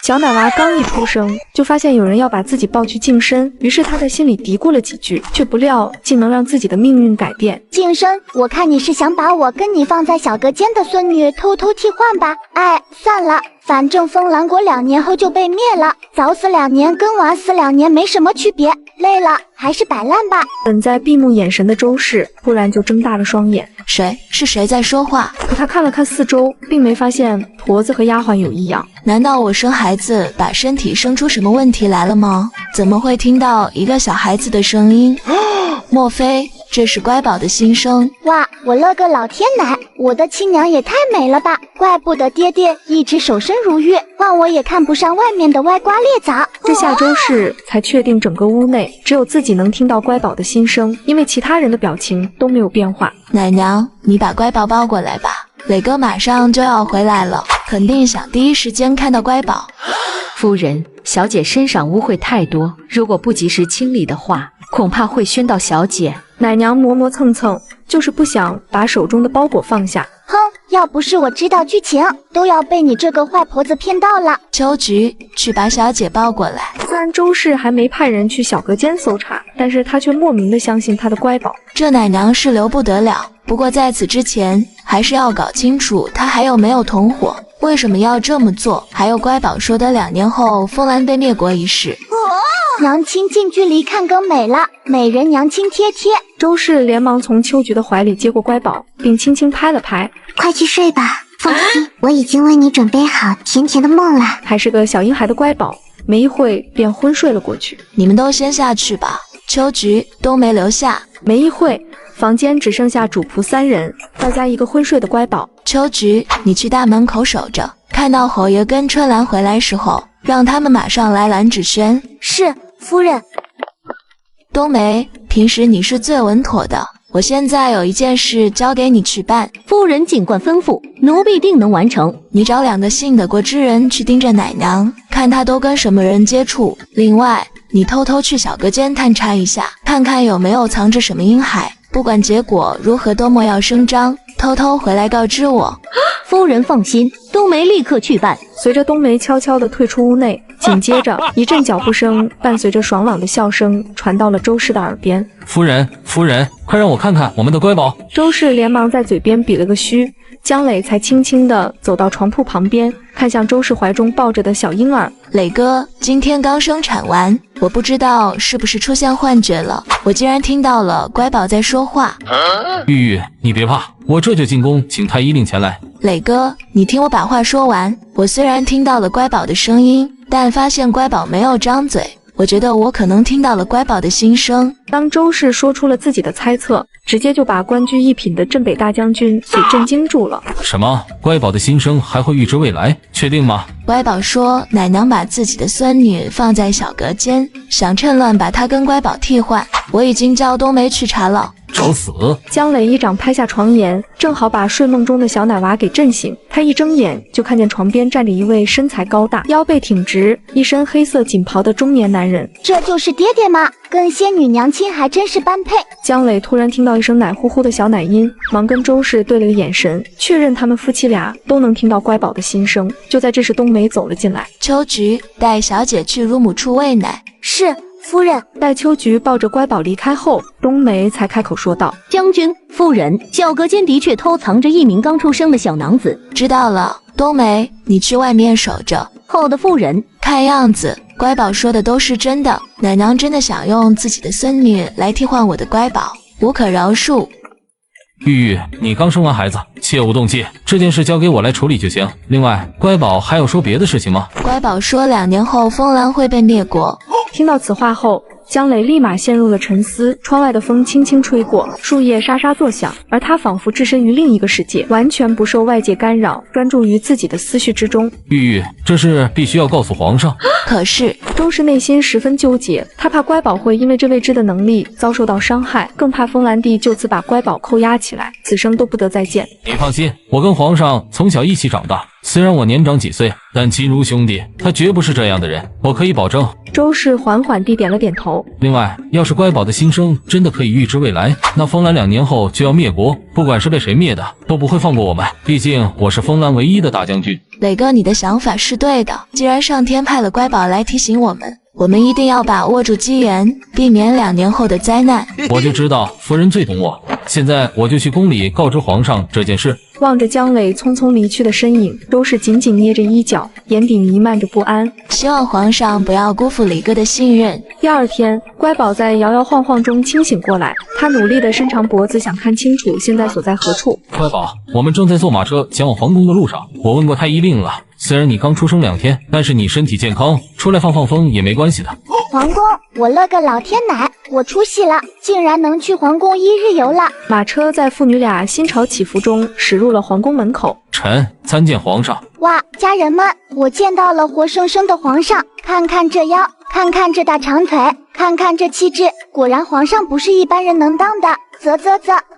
小奶娃刚一出生，就发现有人要把自己抱去净身，于是他在心里嘀咕了几句，却不料竟能让自己的命运改变。净身，我看你是想把我跟你放在小隔间的孙女偷偷替换吧？哎，算了，反正风兰国2年后就被灭了，早死2年跟晚死2年没什么区别。累了，还是摆烂吧。本在闭目养神的周氏突然就睁大了双眼。谁在说话？可他看了看四周，并没发现婆子和丫鬟有异样。难道我生孩子把身体生出什么问题来了吗？怎么会听到一个小孩子的声音？莫非这是乖宝的心声？哇，我勒个老天奶，我的亲娘也太美了吧！怪不得爹爹一直守身如玉，换我也看不上外面的歪瓜裂枣。这下周氏才确定整个屋内只有自己能听到乖宝的心声，因为其他人的表情都没有变化。奶娘，你把乖宝抱过来吧，磊哥马上就要回来了，肯定想第一时间看到乖宝。夫人，小姐身上污秽太多，如果不及时清理的话，恐怕会熏到小姐。奶娘磨磨蹭蹭，就是不想把手中的包裹放下。哼，要不是我知道剧情，都要被你这个坏婆子骗到了。秋菊，去把小姐抱过来。虽然周氏还没派人去小隔间搜查，但是他却莫名的相信他的乖宝。这奶娘是留不得了，不过在此之前，还是要搞清楚她还有没有同伙，为什么要这么做？还有乖宝说的2年后风兰被灭国一事。娘亲近距离看更美了，美人娘亲贴贴。周氏连忙从秋菊的怀里接过乖宝，并轻轻拍了拍。快去睡吧，放心，我已经为你准备好甜甜的梦了。还是个小婴孩的乖宝，没一会便昏睡了过去。你们都先下去吧，秋菊、冬梅留下。没一会，房间只剩下主仆3人，外加一个昏睡的乖宝。秋菊，你去大门口守着，看到侯爷跟春兰回来时候，让他们马上来拦芷轩。是，夫人。冬梅，平时你是最稳妥的，我现在有一件事交给你去办。夫人尽管吩咐，奴婢定能完成。你找2个信得过之人去盯着奶娘，看她都跟什么人接触。另外，你偷偷去小隔间探查一下，看看有没有藏着什么婴孩。不管结果如何，都莫要声张，偷偷回来告知我。夫人放心，冬梅立刻去办。随着冬梅悄悄地退出屋内，紧接着一阵脚步声伴随着爽朗的笑声传到了周氏的耳边。夫人，快让我看看我们的乖宝。周氏连忙在嘴边比了个虚，江磊才轻轻地走到床铺旁边，看向周氏怀中抱着的小婴儿。磊哥，今天刚生产完，我不知道是不是出现幻觉了，我竟然听到了乖宝在说话。玉玉，你别怕，我这就进宫请太医令前来。磊哥，你听我把话说完。我虽然听到了乖宝的声音，但发现乖宝没有张嘴，我觉得我可能听到了乖宝的心声。当周氏说出了自己的猜测，直接就把官居一品的镇北大将军给震惊住了。什么？乖宝的心声还会预知未来？确定吗？乖宝说奶娘把自己的孙女放在小隔间，想趁乱把她跟乖宝替换。我已经叫冬梅去查了。找死！江磊一掌拍下床沿，正好把睡梦中的小奶娃给震醒。他一睁眼就看见床边站着一位身材高大、腰背挺直、一身黑色锦袍的中年男人。这就是爹爹吗？跟仙女娘亲还真是般配。江磊突然听到一声奶呼呼的小奶音，忙跟周氏对了个眼神，确认他们夫妻俩都能听到乖宝的心声。就在这时，冬梅走了进来。秋菊，带小姐去乳母处喂奶。是。夫人。待秋菊抱着乖宝离开后，冬梅才开口说道：将军，夫人，小隔间的确偷藏着一名刚出生的小囊子。知道了，冬梅，你去外面守着。好的，夫人。看样子乖宝说的都是真的，奶娘真的想用自己的孙女来替换我的乖宝，无可饶恕。玉玉，你刚生完孩子，切勿动气，这件事交给我来处理就行。另外，乖宝还有说别的事情吗？乖宝说2年后风兰会被灭国。听到此话后，江磊立马陷入了沉思。窗外的风轻轻吹过，树叶沙沙作响，而他仿佛置身于另一个世界，完全不受外界干扰，专注于自己的思绪之中。玉玉，这事必须要告诉皇上。可是周氏内心十分纠结，他怕乖宝会因为这未知的能力遭受到伤害，更怕风兰帝就此把乖宝扣押起来，此生都不得再见。你放心，我跟皇上从小一起长大，虽然我年长几岁，但亲如兄弟，他绝不是这样的人，我可以保证。周氏缓缓地点了点头。另外，要是乖宝的新生真的可以预知未来，那风兰2年后就要灭国，不管是被谁灭的，都不会放过我们。毕竟我是风兰唯一的大将军。磊哥，你的想法是对的。既然上天派了乖宝来提醒我们，我们一定要把握住机缘，避免2年后的灾难。我就知道夫人最懂我，现在我就去宫里告知皇上这件事。望着江磊匆匆离去的身影，周氏紧紧捏着衣角，眼底弥漫着不安。希望皇上不要辜负磊哥的信任。第二天，乖宝在摇摇晃晃中清醒过来，他努力地伸长脖子，想看清楚现在所在何处。乖宝，我们正在坐马车前往皇宫的路上，我问过太医令了，虽然你刚出生2天，但是你身体健康，出来放放风也没关系的。皇宫，我勒个老天奶，我出息了，竟然能去皇宫1日游了。马车在父女俩心潮起伏中驶入了皇宫门口。臣参见皇上。哇，家人们，我见到了活生生的皇上，看看这腰，看看这大长腿，看看这气质，果然皇上不是一般人能当的。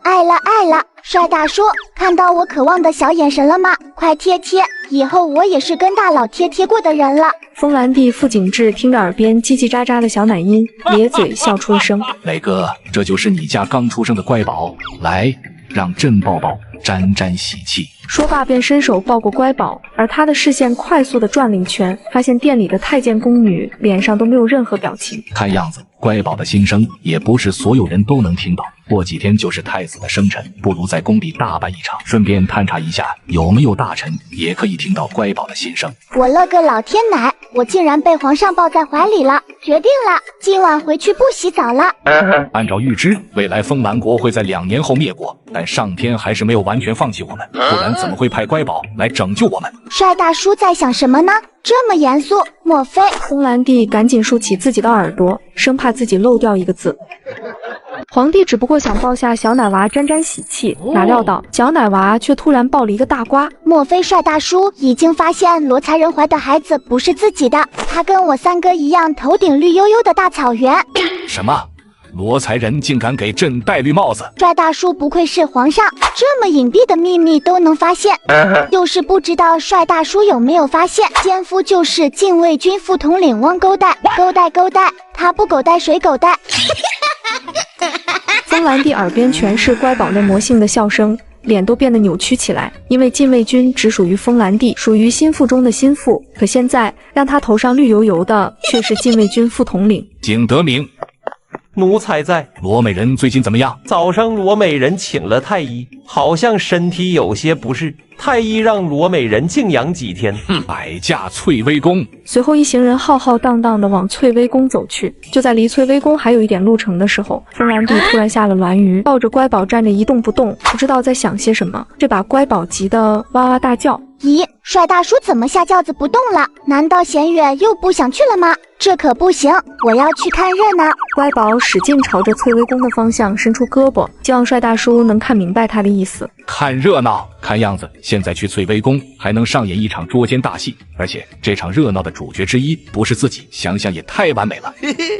爱了爱了，帅大叔，看到我渴望的小眼神了吗？快贴贴，以后我也是跟大佬贴贴过的人了。风兰帝傅景志听着耳边叽叽喳喳的小奶音，咧嘴笑出了声。磊哥，这就是你家刚出生的乖宝，来，让朕抱抱，沾沾喜气。说罢便伸手抱过乖宝，而他的视线快速地转了一圈，发现店里的太监宫女脸上都没有任何表情。看样子乖宝的心声也不是所有人都能听到，过几天就是太子的生辰，不如在宫里大办一场，顺便探查一下有没有大臣也可以听到乖宝的心声。我勒个老天奶，我竟然被皇上抱在怀里了！决定了，今晚回去不洗澡了。按照预知，未来风兰国会在2年后灭国，但上天还是没有完全放弃我们，不然怎么会派乖宝来拯救我们？帅大叔在想什么呢？这么严肃，莫非……风兰帝赶紧竖起自己的耳朵，生怕自己漏掉一个字。皇帝只不过想抱下小奶娃沾沾喜气，哪料到小奶娃却突然爆了一个大瓜。莫非帅大叔已经发现罗才人怀的孩子不是自己的？他跟我三哥一样，头顶绿油油的大草原。什么？罗才人竟敢给朕戴绿帽子！帅大叔不愧是皇上，这么隐蔽的秘密都能发现。就是不知道帅大叔有没有发现，奸夫就是禁卫军副统领汪勾带，勾带，他不狗带谁狗带？风兰帝耳边全是乖宝那魔性的笑声，脸都变得扭曲起来。因为禁卫军只属于风兰帝，属于心腹中的心腹，可现在让他头上绿油油的却是禁卫军副统领。景德明，奴才在。罗美人最近怎么样？早上罗美人请了太医，好像身体有些不适，太医让罗美人静养几天。摆驾翠微宫。随后一行人浩浩荡荡地往翠微宫走去。就在离翠微宫还有一点路程的时候，风兰帝突然下了銮舆，抱着乖宝站着一动不动，不知道在想些什么，这把乖宝急得哇哇大叫。咦，帅大叔怎么下轿子不动了？难道弦月又不想去了吗？这可不行，我要去看热闹。乖宝使劲朝着翠微宫的方向伸出胳膊，希望帅大叔能看明白他的意思。看热闹，看样子现在去翠微宫还能上演一场捉奸大戏，而且这场热闹的主角之一不是自己，想想也太完美了。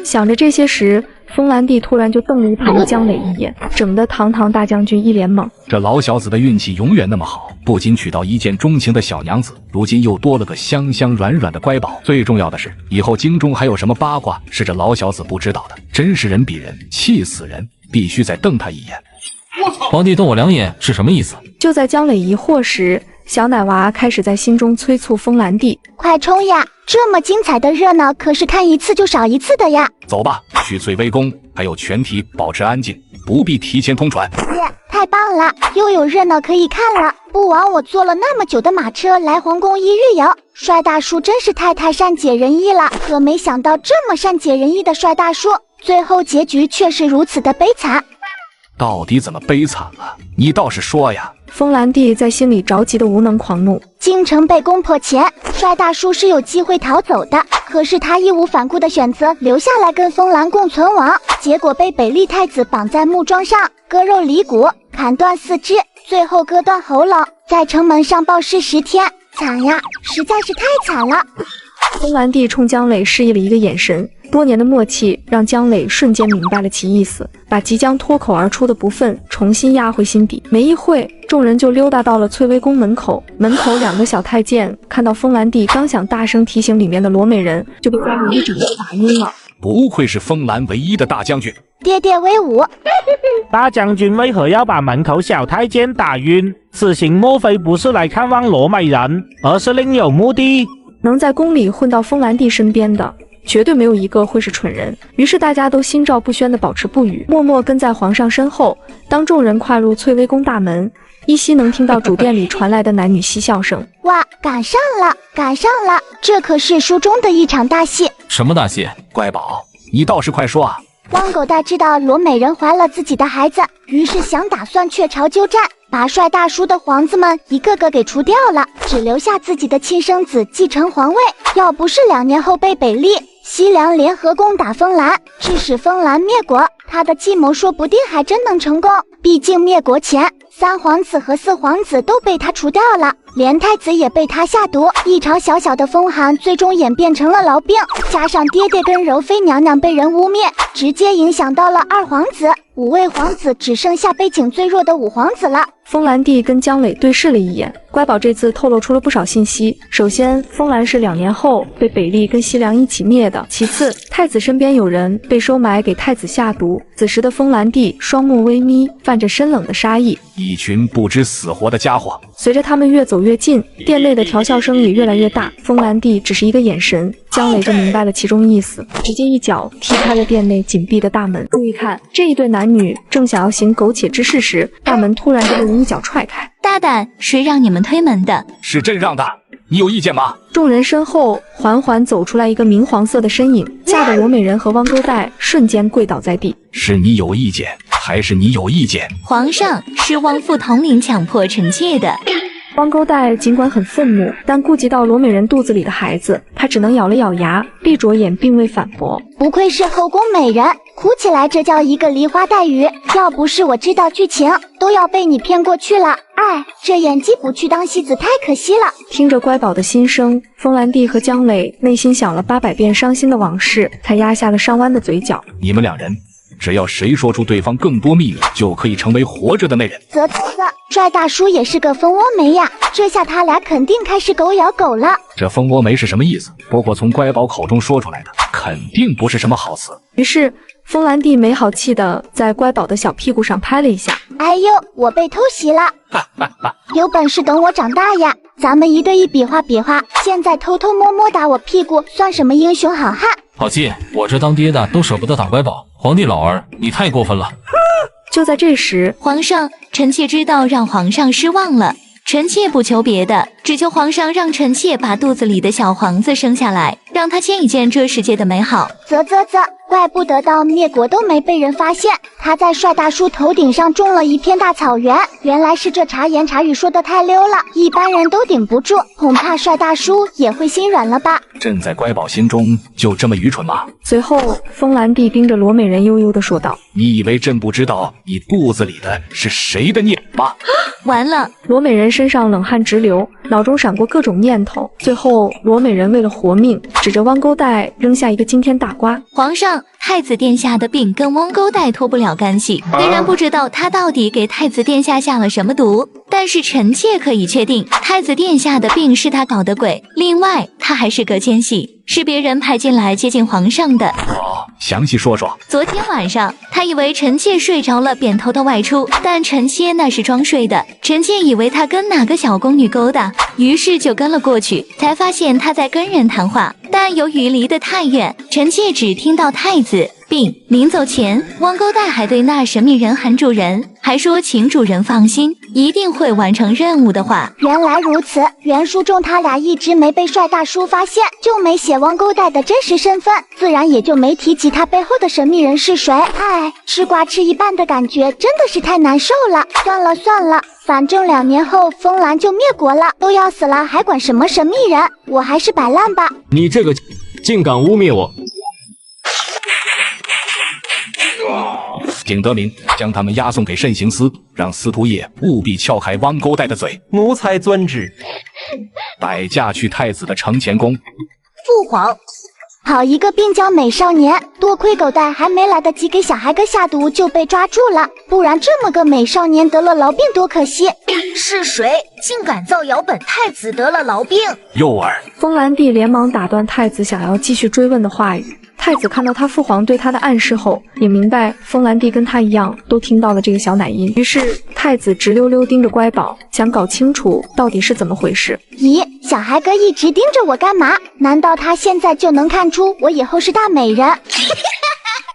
想着这些时，风兰帝突然就瞪了一旁的江磊一眼，整得堂堂大将军一脸懵。这老小子的运气永远那么好，不仅娶到一见钟情的小娘子，如今又多了个香香软软的乖宝。最重要的是，以后京中还有什么八卦是这老小子不知道的，真是人比人气死人，必须再瞪他一眼。皇帝瞪我2眼是什么意思？就在江磊疑惑时，小奶娃开始在心中催促风兰帝：快冲呀！这么精彩的热闹可是看一次就少一次的呀！走吧，去翠微宫，还有全体保持安静，不必提前通传。太棒了，又有热闹可以看了。不枉我坐了那么久的马车来皇宫1日游，帅大叔真是太善解人意了。可没想到这么善解人意的帅大叔，最后结局却是如此的悲惨。到底怎么悲惨了？你倒是说呀！风兰帝在心里着急的无能狂怒。京城被攻破前，帅大叔是有机会逃走的，可是他义无反顾的选择留下来跟风兰共存亡，结果被北厉太子绑在木桩上，割肉离骨，砍断四肢，最后割断喉咙，在城门上暴尸10天，惨呀，实在是太惨了。风兰帝冲姜磊示意了一个眼神，多年的默契让姜磊瞬间明白了其意思，把即将脱口而出的不忿重新压回心底。没一会，众人就溜达到了翠微宫门口。门口2个小太监看到风兰帝刚想大声提醒里面的罗美人，就被瓜子一掌就打晕了。不愧是风兰唯一的大将军，爹爹威武！大将军为何要把门口小太监打晕？此行莫非不是来看望罗美人，而是另有目的？能在宫里混到风兰帝身边的，绝对没有一个会是蠢人。于是大家都心照不宣地保持不语，默默跟在皇上身后。当众人跨入翠微宫大门，依稀能听到主殿里传来的男女嬉笑声。哇，赶上了，赶上了！这可是书中的一场大戏。什么大戏？乖宝，你倒是快说啊！汪狗带知道罗美人怀了自己的孩子，于是打算鹊巢鸠占，把帅大叔的皇子们一个个给除掉了，只留下自己的亲生子继承皇位。要不是2年后被北厉、西凉联合攻打风兰，致使风兰灭国，他的计谋说不定还真能成功。毕竟灭国前，3皇子和4皇子都被他除掉了，连太子也被他下毒，一朝小小的风寒最终演变成了痨病，加上爹爹跟柔妃娘娘被人污蔑，直接影响到了2皇子，5位皇子只剩下背景最弱的5皇子了。风兰帝跟姜磊对视了一眼，乖宝这次透露出了不少信息。首先，风兰是2年后被北厉跟西凉一起灭的。其次，太子身边有人被收买给太子下毒。此时的风兰帝双目微眯，泛着深冷的杀意。一群不知死活的家伙。随着他们越走越近，殿内的调笑声也越来越大。风兰帝只是一个眼神，姜磊就明白了其中意思，直接一脚踢开了殿内紧闭的大门。注意看，这一对男女正想要行苟且之事时，大门突然就被人一脚踹开。大胆，谁让你们推门的？是朕让的，你有意见吗？众人身后缓缓走出来一个明黄色的身影，吓得罗美人和汪勾带瞬间跪倒在地。是你有意见，还是你有意见？皇上，是汪父统领强迫臣妾的。汪勾带尽管很愤怒，但顾及到罗美人肚子里的孩子，他只能咬了咬牙，闭着眼并未反驳。不愧是后宫美人，哭起来这叫一个梨花带雨，要不是我知道剧情，都要被你骗过去了。哎，这演技不去当戏子太可惜了。听着乖宝的心声，风兰帝和姜磊内心想了800遍伤心的往事，才压下了上弯的嘴角。你们2人只要谁说出对方更多秘密，就可以成为活着的那人。帅大叔也是个蜂窝煤呀，这下他俩肯定开始狗咬狗了。这蜂窝煤是什么意思？不过从乖宝口中说出来的，肯定不是什么好词。于是风兰帝没好气的在乖宝的小屁股上拍了一下。哎呦，我被偷袭了！有本事等我长大呀，咱们1对1比划比划。现在偷偷摸摸打我屁股，算什么英雄好汉？好气！我这当爹的都舍不得打乖宝，皇帝老儿，你太过分了！就在这时，皇上，臣妾知道让皇上失望了，臣妾不求别的，只求皇上让臣妾把肚子里的小皇子生下来，让他见一见这世界的美好。怪不得到灭国都没被人发现，他在帅大叔头顶上种了一片大草原，原来是这茶言茶语说的太溜了，一般人都顶不住，恐怕帅大叔也会心软了吧。朕在乖宝心中就这么愚蠢吗？随后风兰帝盯着罗美人悠悠地说道：你以为朕不知道你肚子里的是谁的孽吗？完了！罗美人身上冷汗直流，脑中闪过各种念头，最后罗美人为了活命，指着汪勾带扔下一个惊天大瓜。皇上，太子殿下的病跟汪勾带脱不了干系，虽然不知道他到底给太子殿下下了什么毒，但是臣妾可以确定，太子殿下的病是他搞的鬼。另外，他还是个奸细，是别人派进来接近皇上的。详细说说。昨天晚上，他以为臣妾睡着了，便偷偷外出，但臣妾那是装睡的。臣妾以为他跟哪个小宫女勾搭，于是就跟了过去，才发现他在跟人谈话。但由于离得太远，臣妾只听到太子病。临走前，汪勾带还对那神秘人喊主人，还说请主人放心，一定会完成任务的话。原来如此，原书中他俩一直没被帅大叔发现，就没写汪勾带的真实身份，自然也就没提及他背后的神秘人是谁。唉，吃瓜吃一半的感觉真的是太难受了。算了，反正2年后风兰就灭国了，都要死了还管什么神秘人，我还是摆烂吧。你这个竟敢污蔑我！景德明，将他们押送给慎刑司，让司徒业务必撬开汪勾带的嘴。奴才遵旨。摆驾去太子的承乾宫。父皇。好一个病娇美少年，多亏狗蛋还没来得及给小孩哥下毒就被抓住了，不然这么个美少年得了痨病多可惜。是谁竟敢造谣本太子得了痨病？诱儿！风兰帝连忙打断太子想要继续追问的话语。太子看到他父皇对他的暗示后，也明白风兰帝跟他一样都听到了这个小奶音，于是太子直溜溜盯着乖宝，想搞清楚到底是怎么回事。咦，小孩哥一直盯着我干嘛？难道他现在就能看出我以后是大美人？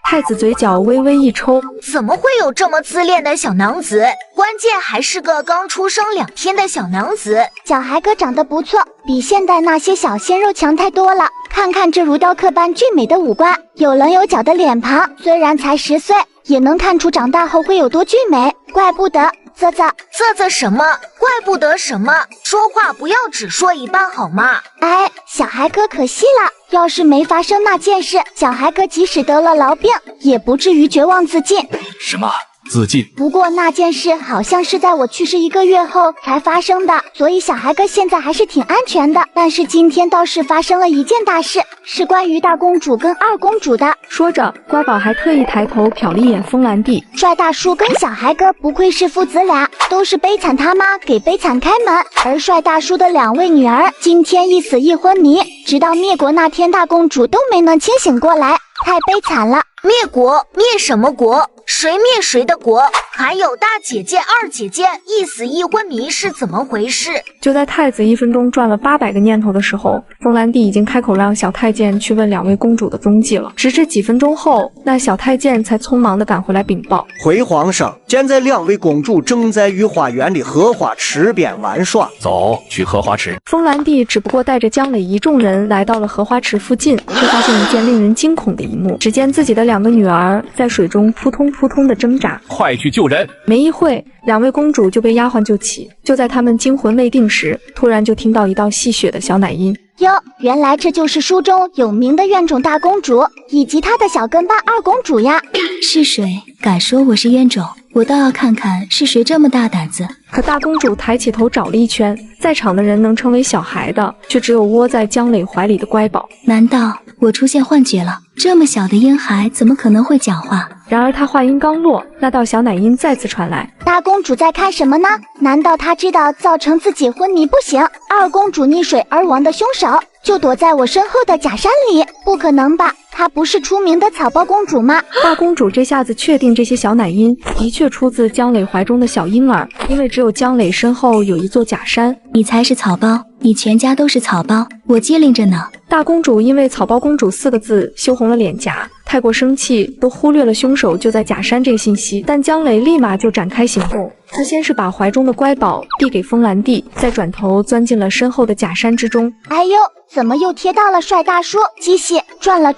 太子嘴角微微一抽，怎么会有这么自恋的小娘子？关键还是个刚出生2天的小娘子。小孩哥长得不错，比现代那些小鲜肉强太多了。看看这如雕刻般俊美的五官，有棱有角的脸庞，虽然才10岁，也能看出长大后会有多俊美。怪不得啧什么？怪不得什么？说话不要只说一半好吗？哎，小孩哥可惜了，要是没发生那件事，小孩哥即使得了痨病，也不至于绝望自尽。什么？自尽？不过那件事好像是在我去世1个月后才发生的，所以小孩哥现在还是挺安全的。但是今天倒是发生了一件大事，是关于大公主跟二公主的。说着，乖宝还特意抬头瞟了一眼风兰帝。帅大叔跟小孩哥不愧是父子俩，都是悲惨他妈给悲惨开门。而帅大叔的2位女儿今天一死一昏迷，直到灭国那天大公主都没能清醒过来，太悲惨了。灭国？灭什么国？谁灭谁的国？还有大姐姐、二姐姐一死一昏迷是怎么回事？就在太子1分钟转了800个念头的时候，风兰帝已经开口让小太监去问2位公主的踪迹了。直至几分钟后，那小太监才匆忙地赶回来禀报：回皇上，现在2位公主正在御花园里荷花池边玩耍。走，去荷花池。风兰帝只不过带着江磊一众人来到了荷花池附近，却发现一件令人惊恐的一幕。只见自己的2个女儿在水中扑通扑通的挣扎。快去救人！没一会，2位公主就被丫鬟救起。就在她们惊魂未定时，突然就听到一道戏谑的小奶音。哟，原来这就是书中有名的冤种大公主，以及她的小跟班二公主呀！是谁敢说我是冤种？我倒要看看是谁这么大胆子。可大公主抬起头找了一圈，在场的人能称为小孩的，却只有窝在江磊怀里的乖宝。难道我出现幻觉了？这么小的婴孩怎么可能会讲话？然而他话音刚落，那道小奶音再次传来。大公主在看什么呢？难道她知道造成自己昏迷不醒，二公主溺水而亡的凶手就躲在我身后的假山里？不可能吧，她不是出名的草包公主吗？大公主这下子确定这些小奶音的确出自江磊怀中的小婴儿，因为只有江磊身后有一座假山。你才是草包，你全家都是草包，我机灵着呢。大公主因为草包公主4个字羞红了脸颊，太过生气，都忽略了凶手就在假山这个信息。但江磊立马就展开行动，他先是把怀中的乖宝递给风兰帝，再转头钻进了身后的假山之中。哎呦，怎么又贴到了帅大叔？机器转了。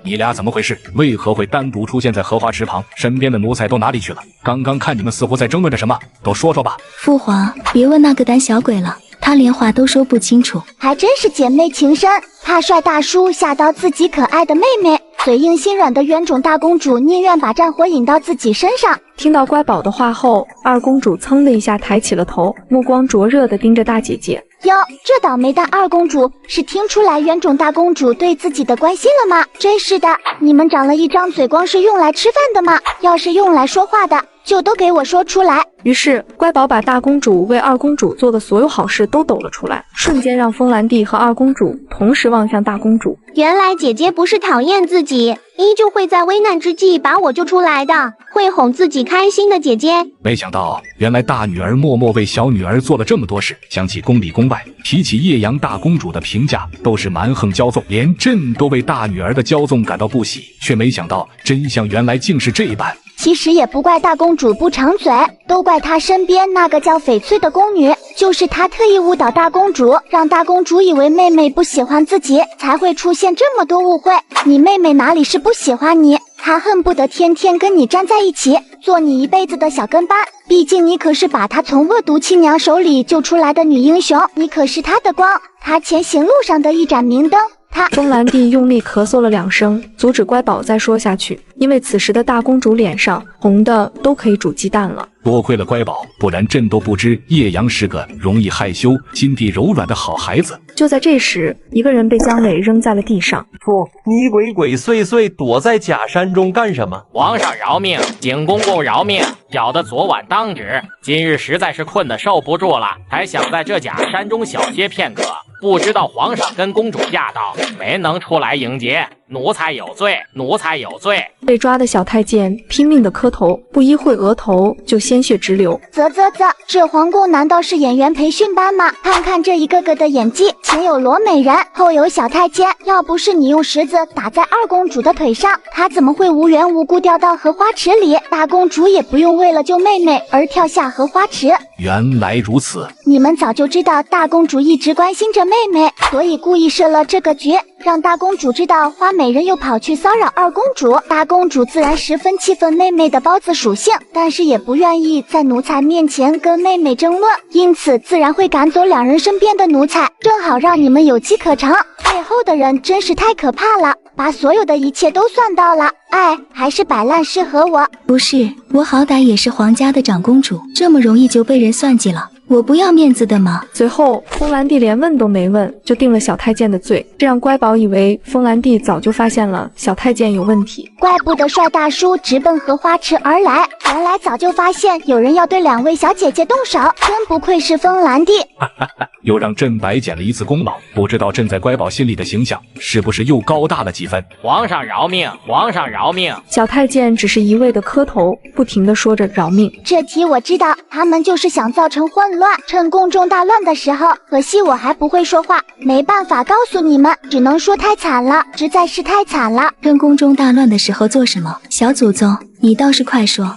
你俩怎么回事？为何会单独出现在荷花池旁？身边的奴才都哪里去了？刚刚看你们似乎在争论着什么，都说说吧。父皇，别问那个胆小鬼了，他连话都说不清楚。还真是姐妹情深，怕帅大叔吓到自己可爱的妹妹。嘴硬心软的冤种大公主宁愿把战火引到自己身上。听到乖宝的话后，二公主噌的一下抬起了头，目光灼热地盯着大姐姐。哟，这倒霉蛋二公主是听出来冤种大公主对自己的关心了吗？真是的，你们长了一张嘴，光是用来吃饭的吗？要是用来说话的，就都给我说出来。于是乖宝把大公主为二公主做的所有好事都抖了出来，瞬间让风兰帝和二公主同时望向大公主。原来姐姐不是讨厌自己，依旧会在危难之际把我救出来的，会哄自己开心的姐姐。没想到原来大女儿默默为小女儿做了这么多事。想起宫里宫外，提起叶阳大公主的评价都是蛮横骄纵，连朕都为大女儿的骄纵感到不喜，却没想到真相原来竟是这般。其实也不怪大公主不长嘴，都怪她身边那个叫翡翠的宫女，就是她特意误导大公主，让大公主以为妹妹不喜欢自己，才会出现这么多误会。你妹妹哪里是不喜欢你，她恨不得天天跟你站在一起，做你一辈子的小跟班。毕竟你可是把她从恶毒亲娘手里救出来的女英雄，你可是她的光，她前行路上的一盏明灯。风兰帝用力咳嗽了2声，阻止乖宝再说下去，因为此时的大公主脸上红的都可以煮鸡蛋了。多亏了乖宝，不然朕都不知叶阳是个容易害羞、心地柔软的好孩子。就在这时，一个人被姜磊扔在了地上。父，你鬼鬼祟祟躲在假山中干什么？皇上饶命，景公公饶命！小的昨晚当值，今日实在是困得受不住了，才想在这假山中小歇片刻。不知道皇上跟公主驾到，没能出来迎接，奴才有罪，奴才有罪。被抓的小太监拼命地磕头，不一会额头就鲜血直流。这皇宫难道是演员培训班吗？看看这一个个的演技，前有罗美人，后有小太监，要不是你用石子打在二公主的腿上，她怎么会无缘无故掉到荷花池里？大公主也不用为了救妹妹而跳下荷花池。原来如此，你们早就知道大公主一直关心着妹妹，所以故意设了这个局，让大公主知道花美人又跑去骚扰二公主。大公主自然十分气愤妹妹的包子属性，但是也不愿意在奴才面前跟妹妹争论，因此自然会赶走两人身边的奴才，正好让你们有机可乘。背后的人真是太可怕了，把所有的一切都算到了。还是摆烂适合我。不是，我好歹也是皇家的长公主，这么容易就被人算计了，我不要面子的吗？随后风兰帝连问都没问就定了小太监的罪，这让乖宝以为风兰帝早就发现了小太监有问题，怪不得帅大叔直奔荷花池而来，原来早就发现有人要对两位小姐姐动手，真不愧是风兰帝。又让朕白捡了一次功劳，不知道朕在乖宝心里的形象是不是又高大了几分？皇上饶命，皇上饶命！小太监只是一味的磕头，不停的说着饶命。这题我知道，他们就是想造成混乱，趁宫中大乱的时候，可惜我还不会说话，没办法告诉你们，只能说太惨了，实在是太惨了。趁宫中大乱的时候做什么？小祖宗，你倒是快说。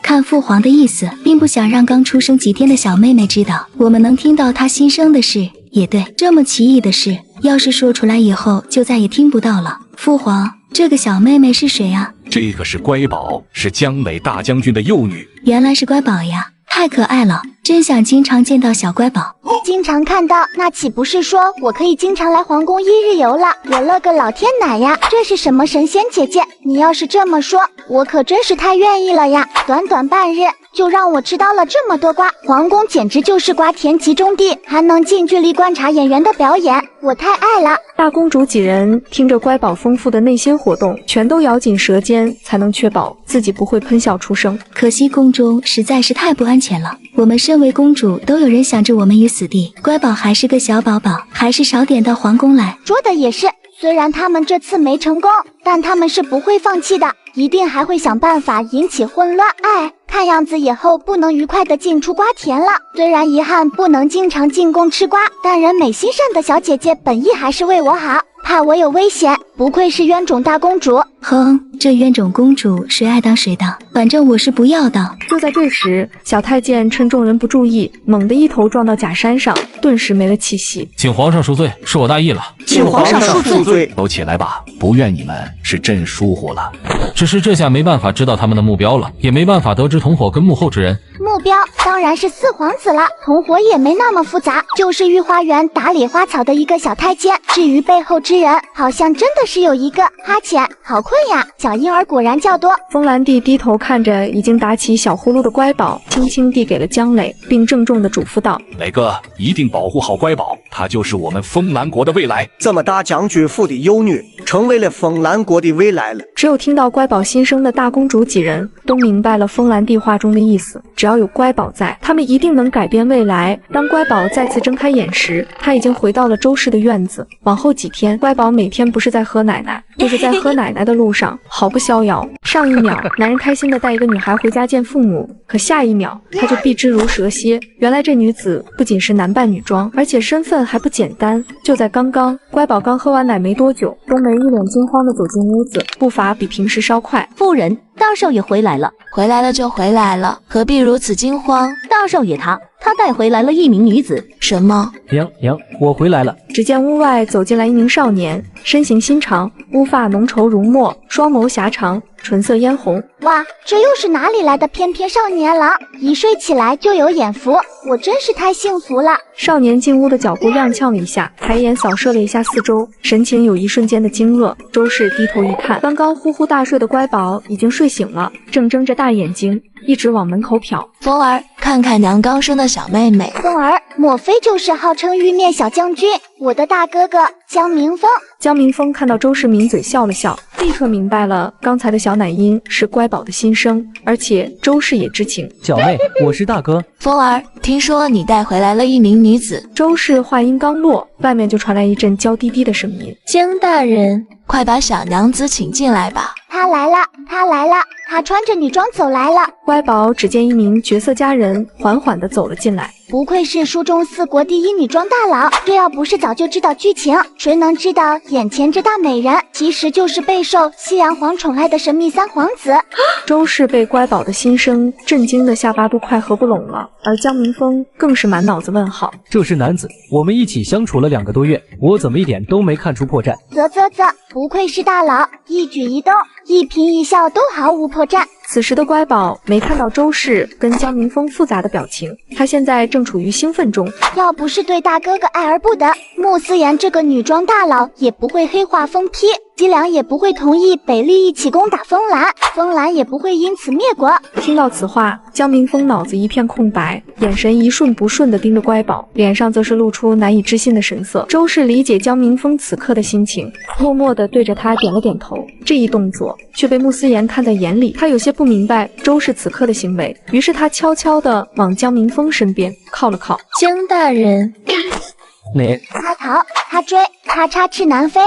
看父皇的意思，并不想让刚出生几天的小妹妹知道，我们能听到她新生的事。也对，这么奇异的事，要是说出来以后，就再也听不到了。父皇，这个小妹妹是谁啊？这个是乖宝，是姜磊大将军的幼女。原来是乖宝呀，太可爱了，真想经常见到小乖宝。经常看到，那岂不是说我可以经常来皇宫一日游了？我了个老天奶呀，这是什么神仙姐姐？你要是这么说，我可真是太愿意了呀！短短半日就让我吃到了这么多瓜，皇宫简直就是瓜田集中地，还能近距离观察演员的表演，我太爱了。大公主几人听着乖宝丰富的内心活动，全都咬紧舌尖，才能确保自己不会喷笑出声。可惜宫中实在是太不安全了，我们身为公主，都有人想着我们于死地。乖宝还是个小宝宝，还是少点到皇宫来。说的也是，虽然他们这次没成功，但他们是不会放弃的，一定还会想办法引起混乱。看样子以后不能愉快的进出瓜田了。虽然遗憾不能经常进宫吃瓜，但人美心善的小姐姐本意还是为我好，怕我有危险，不愧是冤种大公主。哼，这冤种公主谁爱当谁当，反正我是不要的。就在这时，小太监趁众人不注意，猛地一头撞到假山上，顿时没了气息。请皇上恕罪，是我大意了。请皇上恕罪。都起来吧，不怨你们，是朕疏忽了。只是这下没办法知道他们的目标了，也没办法得知同伙跟幕后之人。目标当然是四皇子了，同伙也没那么复杂，就是御花园打理花草的一个小太监。至于背后之人，好像真的是有一个。哈欠，好困呀！小婴儿果然较多。风兰帝低头看着已经打起小呼噜的乖宝，轻轻递给了姜磊，并郑重地嘱咐道：磊哥，一定保护好乖宝，他就是我们风兰国的未来。这么大将军府的幼女，成为了风兰国的未来了。只有听到乖宝心声的大公主几人都明白了风兰帝话中的意思，只要有乖宝在，他们一定能改变未来。当乖宝再次睁开眼时，他已经回到了周氏的院子。往后几天，乖宝每天不是在喝奶奶，就是在喝奶奶的路上毫不逍遥。上一秒男人开心地带一个女孩回家见父母，可下一秒他就避之如蛇蝎。原来这女子不仅是男扮女装，而且身份还不简单。就在刚刚，乖宝刚喝完奶没多久，冬梅一脸惊慌地走进屋子，步伐比平时稍快。夫人，大少爷回来了。回来了就回来了，何必如此惊慌？大少爷他带回来了一名女子。什么？娘，我回来了。只见屋外走进来一名少年，身形心长，乌发浓稠如墨，双眸狭长，唇色嫣红。哇，这又是哪里来的翩翩少年郎？一睡起来就有眼福，我真是太幸福了。少年进屋的脚步踉跄了一下，抬眼扫射了一下四周，神情有一瞬间的惊愕。周氏低头一看，刚刚呼呼大睡的乖宝已经睡醒了，正睁着大大眼睛，一直往门口瞟。风儿，看看娘刚生的小妹妹。风儿，莫非就是号称玉面小将军，我的大哥哥江明峰？江明峰看到周氏抿嘴笑了笑，立刻明白了刚才的小奶音是乖宝的心声，而且周氏也知情。小妹，我是大哥。风儿，听说你带回来了一名女子。周氏话音刚落，外面就传来一阵娇滴滴的声音：“江大人，快把小娘子请进来吧。”她来了，她来了，她穿着女装走来了。乖宝只见一名绝色佳人缓缓地走了进来。不愧是书中4国第一女装大佬，这要不是早就知道剧情，谁能知道眼前这大美人其实就是备受西洋皇宠爱的神秘3皇子？周氏被乖宝的心声震惊的下巴都快合不拢了，而江明峰更是满脑子问号。这是男子，我们一起相处了2个多月，我怎么一点都没看出破绽？不愧是大佬，一举一动、一颦一笑都毫无破绽。此时的乖宝没看到周氏跟江明峰复杂的表情，他现在正处于兴奋中。要不是对大哥哥爱而不得，穆思妍这个女装大佬也不会黑化疯批，姬良也不会同意北利一起攻打风兰，风兰也不会因此灭国。听到此话，江明峰脑子一片空白，眼神一瞬不瞬地盯着乖宝，脸上则是露出难以置信的神色。周氏理解江明峰此刻的心情，默默地对着他点了点头。这一动作却被穆思妍看在眼里，他有些不明白周氏此刻的行为，于是他悄悄地往江明峰身边靠了靠。江大人，他逃，他追，他插翅难飞。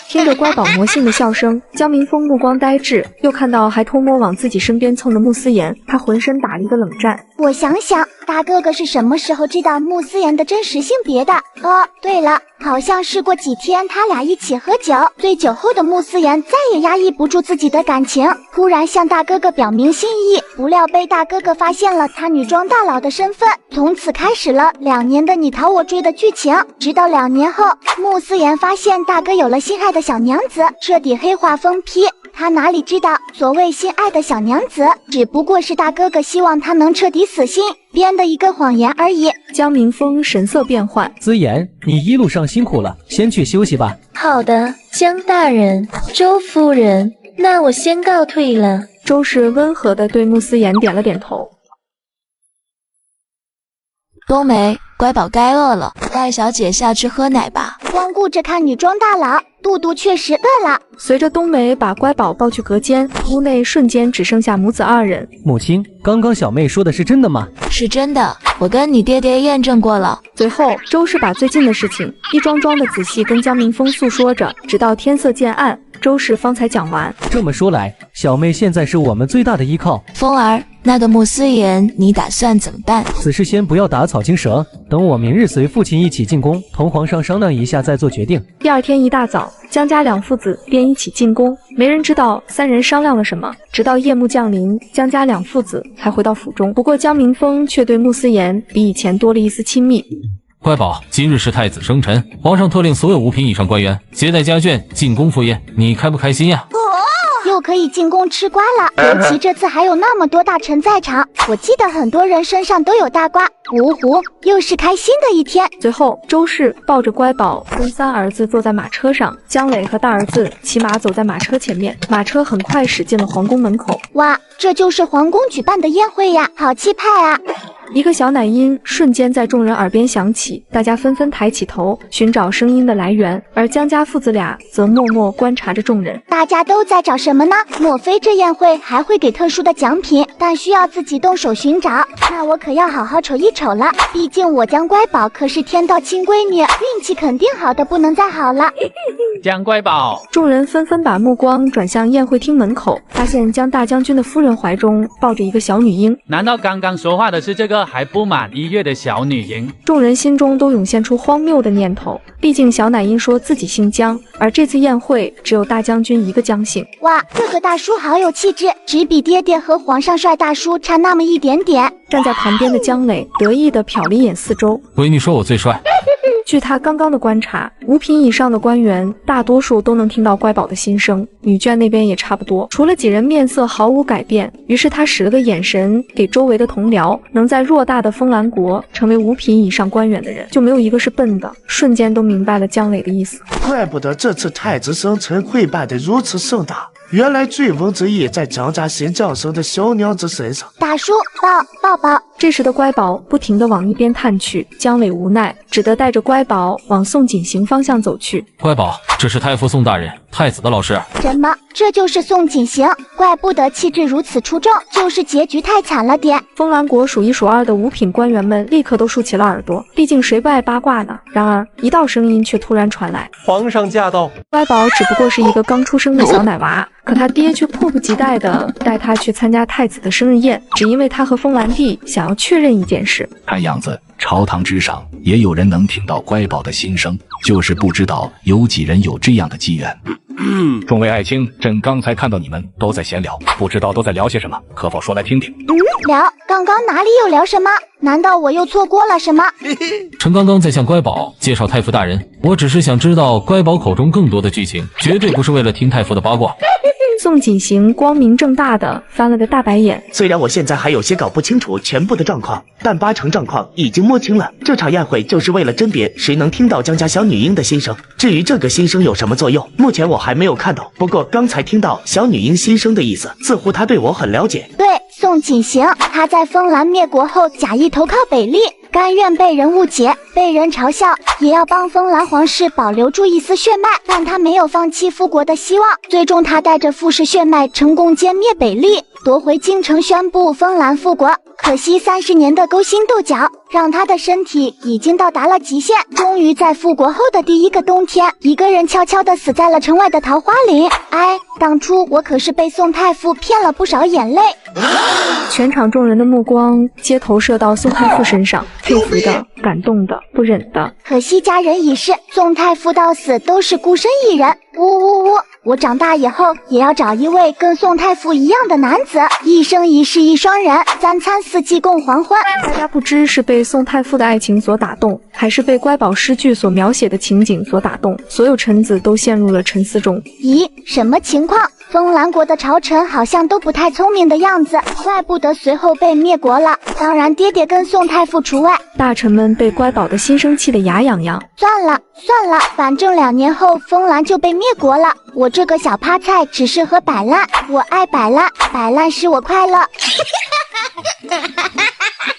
听着乖宝魔性的笑声，江明峰目光呆滞，又看到还偷摸往自己身边蹭的穆思妍，他浑身打了一个冷战。我想想，大哥哥是什么时候知道穆思妍的真实性别的？哦，对了，好像是过几天他俩一起喝酒，醉酒后的穆思妍再也压抑不住自己的感情，突然向大哥哥表明心意，不料被大哥哥发现了他女装大佬的身份，从此开始了2年的你逃我追的剧情。直到2年后，穆思妍发现大哥有了心爱的小娘子，彻底黑化疯批。他哪里知道，所谓心爱的小娘子，只不过是大哥哥希望他能彻底死心编的一个谎言而已。江明峰神色变幻，思妍，你一路上辛苦了，先去休息吧。好的，江大人，周夫人，那我先告退了。周氏温和地对穆思妍点了点头。冬梅，乖宝该饿了，带小姐下去喝奶吧。光顾着看女装大佬，肚肚确实饿了。随着冬梅把乖宝抱去隔间，屋内瞬间只剩下母子2人。母亲，刚刚小妹说的是真的吗？是真的，我跟你爹爹验证过了。随后，周氏把最近的事情一桩桩的仔细跟江明峰诉说着，直到天色渐暗，周氏方才讲完。这么说来，小妹现在是我们最大的依靠。风儿，那个穆思妍，你打算怎么办？此事先不要打草惊蛇，等我明日随父亲一起进宫，同皇上商量一下再做决定。第2天一大早，江家2父子便一起进宫，没人知道3人商量了什么。直到夜幕降临，江家2父子才回到府中。不过江明峰却对穆思妍比以前多了一丝亲密。乖宝，今日是太子生辰，皇上特令所有5品以上官员携带家眷进宫赴宴，你开不开心呀？又可以进宫吃瓜了，尤其这次还有那么多大臣在场，我记得很多人身上都有大瓜。呜呼，又是开心的一天。随后，周氏抱着乖宝跟3儿子坐在马车上，江磊和大儿子骑马走在马车前面，马车很快驶进了皇宫门口。哇，这就是皇宫举办的宴会呀，好气派啊！一个小奶音瞬间在众人耳边响起，大家纷纷抬起头寻找声音的来源，而江家父子俩则默默观察着众人。大家都在找什么呢？莫非这宴会还会给特殊的奖品，但需要自己动手寻找？那我可要好好瞅一瞅了，毕竟我江乖宝可是天道亲闺女，运气肯定好的不能再好了。江乖宝，众人纷纷把目光转向宴会厅门口，发现江大将军的夫人怀中抱着一个小女婴。难道刚刚说话的是这个还不满1月的小女婴？众人心中都涌现出荒谬的念头，毕竟小奶婴说自己姓江，而这次宴会只有大将军一个江姓。哇，这个大叔好有气质，只比爹爹和皇上帅大叔差那么一点点。站在旁边的江磊得意地瞟了一眼四周，闺女说我最帅。据他刚刚的观察，5品以上的官员大多数都能听到乖宝的心声，女眷那边也差不多，除了几人面色毫无改变。于是他使了个眼神给周围的同僚，能在偌大的风兰国成为5品以上官员的人，就没有一个是笨的，瞬间都明白了江磊的意思。怪不得这次太子生辰会办得如此盛大，原来醉翁之意在江家新降生的小娘子身上。大叔，抱抱。这时的乖宝不停地往一边探去，姜伟无奈，只得带着乖宝往宋锦行方向走去。乖宝，这是太傅宋大人，太子的老师。什么？这就是宋锦行？怪不得气质如此出众，就是结局太惨了点。风兰国数一数二的五品官员们立刻都竖起了耳朵，毕竟谁不爱八卦呢？然而一道声音却突然传来：皇上驾到！乖宝只不过是一个刚出生的小奶娃，可他爹却迫不及待地带他去参加太子的生日宴，只因为他和风兰帝想要确认一件事。看样子朝堂之上也有人能听到乖宝的心声，就是不知道有几人有这样的机缘。众位爱卿，朕刚才看到你们都在闲聊，不知道都在聊些什么，可否说来听听？聊？刚刚哪里有聊什么？难道我又错过了什么？臣刚刚在向乖宝介绍太傅大人，我只是想知道乖宝口中更多的剧情，绝对不是为了听太傅的八卦。宋锦行光明正大的翻了个大白眼。虽然我现在还有些搞不清楚全部的状况，但80%状况已经摸清了。这场宴会就是为了甄别谁能听到江家小女婴的心声。至于这个心声有什么作用，目前我还没有看到。不过刚才听到小女婴心声的意思，似乎她对我很了解。对，宋锦行，他在风兰灭国后假意投靠北厉，甘愿被人误解，被人嘲笑，也要帮风兰皇室保留住一丝血脉。但他没有放弃复国的希望，最终他带着傅氏血脉成功歼灭北厉，夺回京城，宣布风兰复国。可惜30年的勾心斗角，让他的身体已经到达了极限。终于在复国后的第一个冬天，一个人悄悄地死在了城外的桃花林。哎，当初我可是被宋太傅骗了不少眼泪。全场众人的目光皆投射到宋太傅身上，佩服的、感动的、不忍的。可惜家人已逝，宋太傅到死都是孤身一人。呜！我长大以后也要找一位跟宋太傅一样的男子，一生一世一双人，3餐4季共黄昏。大家不知是被宋太傅的爱情所打动，还是被乖宝诗句所描写的情景所打动，所有臣子都陷入了沉思中。咦，什么情况？风兰国的朝臣好像都不太聪明的样子，怪不得随后被灭国了。当然爹爹跟宋太傅除外。大臣们被乖宝的心声气得牙痒痒。算了，反正2年后风兰就被灭国了。我这个小趴菜只适合摆烂，我爱摆烂，摆烂使我快乐。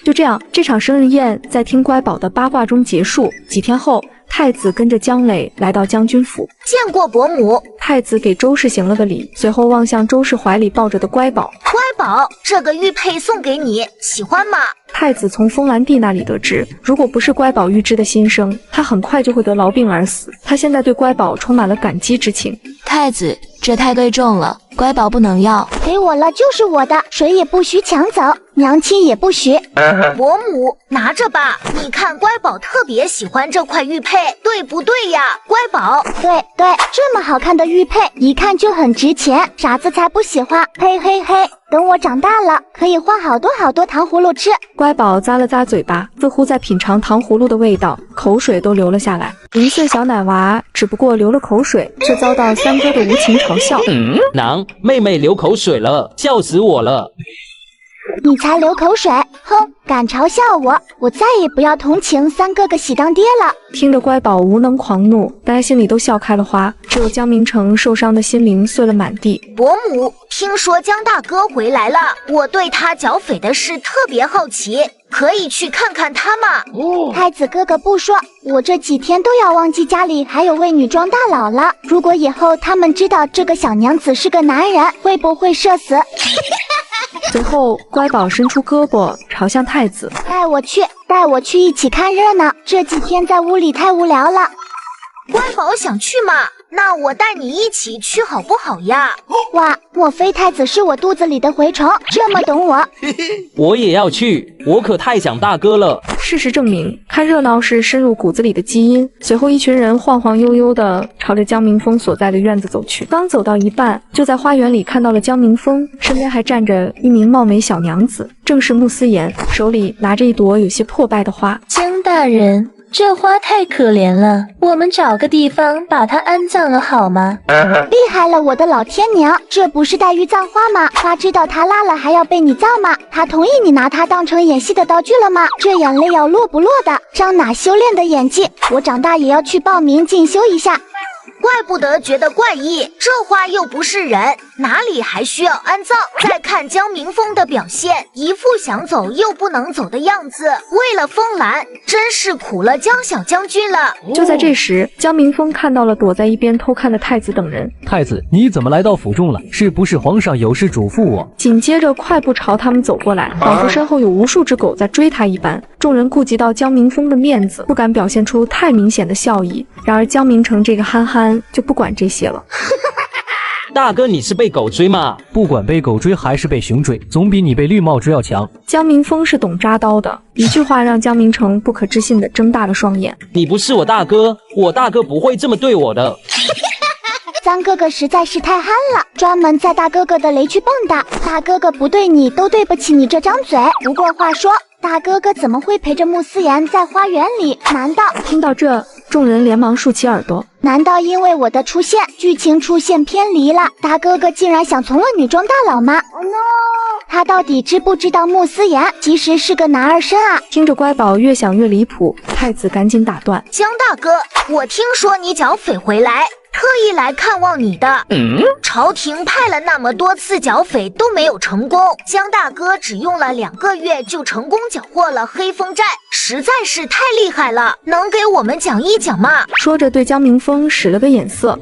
就这样，这场生日宴在听乖宝的八卦中结束。几天后，太子跟着姜磊来到将军府，见过伯母。太子给周氏行了个礼，随后望向周氏怀里抱着的乖宝。乖宝，这个玉佩送给你，喜欢吗？太子从风兰帝那里得知，如果不是乖宝预知的心声，他很快就会得痨病而死。他现在对乖宝充满了感激之情。太子，这太贵重了，乖宝不能要。给我了就是我的，谁也不许抢走，娘亲也不许。伯母，拿着吧，你看乖宝特别喜欢这块玉佩，对不对呀？乖宝，对，这么好看的玉佩，一看就很值钱，傻子才不喜欢。嘿，等我长大了，可以换好多糖葫芦吃。乖宝咂了咂嘴巴，似乎在品尝糖葫芦的味道，口水都流了下来。0岁小奶娃只不过流了口水，却遭到三哥的无情嘲笑。娘，妹妹流口水了，笑死我了。你才流口水，哼！敢嘲笑我，我再也不要同情三哥哥喜当爹了。听着乖宝无能狂怒，大家心里都笑开了花，只有江明成受伤的心灵碎了满地。伯母，听说江大哥回来了，我对他剿匪的事特别好奇，可以去看看他吗？太子哥哥不说，我这几天都要忘记家里还有位女装大佬了。如果以后他们知道这个小娘子是个男人，会不会社死？随后，乖宝伸出胳膊朝向太子，带我去一起看热闹。这几天在屋里太无聊了。乖宝想去吗？那我带你一起去好不好呀？哇，莫非太子是我肚子里的蛔虫，这么懂我？我也要去，我可太想大哥了。事实证明，看热闹是深入骨子里的基因。随后，一群人晃晃悠悠地朝着江明峰所在的院子走去。刚走到一半，就在花园里看到了江明峰，身边还站着一名貌美小娘子，正是穆思言，手里拿着一朵有些破败的花。江大人，这花太可怜了，我们找个地方把它安葬了好吗？厉害了，我的老天娘，这不是黛玉葬花吗？花知道它烂了还要被你葬吗？他同意你拿它当成演戏的道具了吗？这眼泪要落不落的？张哪修炼的演技？我长大也要去报名进修一下。怪不得觉得怪异，这花又不是人，哪里还需要安葬？再看江明峰的表现，一副想走又不能走的样子，为了风兰，真是苦了江小将军了。就在这时，江明峰看到了躲在一边偷看的太子等人。太子，你怎么来到府中了？是不是皇上有事嘱咐我？紧接着快步朝他们走过来，仿佛身后有无数只狗在追他一般。众人顾及到江明峰的面子，不敢表现出太明显的笑意。然而江明成这个憨憨就不管这些了。大哥，你是被狗追吗？不管被狗追还是被熊追，总比你被绿帽追要强。江明峰是懂扎刀的，一句话让江明成不可置信地睁大了双眼。你不是我大哥，我大哥不会这么对我的。三哥哥实在是太憨了，专门在大哥哥的雷区蹦跶。大哥哥不对你都对不起你这张嘴。不过话说，大哥哥怎么会陪着慕思妍在花园里？难道……听到这，众人连忙竖起耳朵。难道因为我的出现，剧情出现偏离了？大哥哥竟然想从了女装大佬吗？ Oh no！ 他到底知不知道慕思妍其实是个男儿身啊？听着乖宝越想越离谱，太子赶紧打断：江大哥，我听说你剿匪回来，特意来看望你的。朝廷派了那么多次剿匪都没有成功，江大哥只用了2个月就成功缴获了黑风寨，实在是太厉害了，能给我们讲一讲吗？说着对江明峰使了个眼色。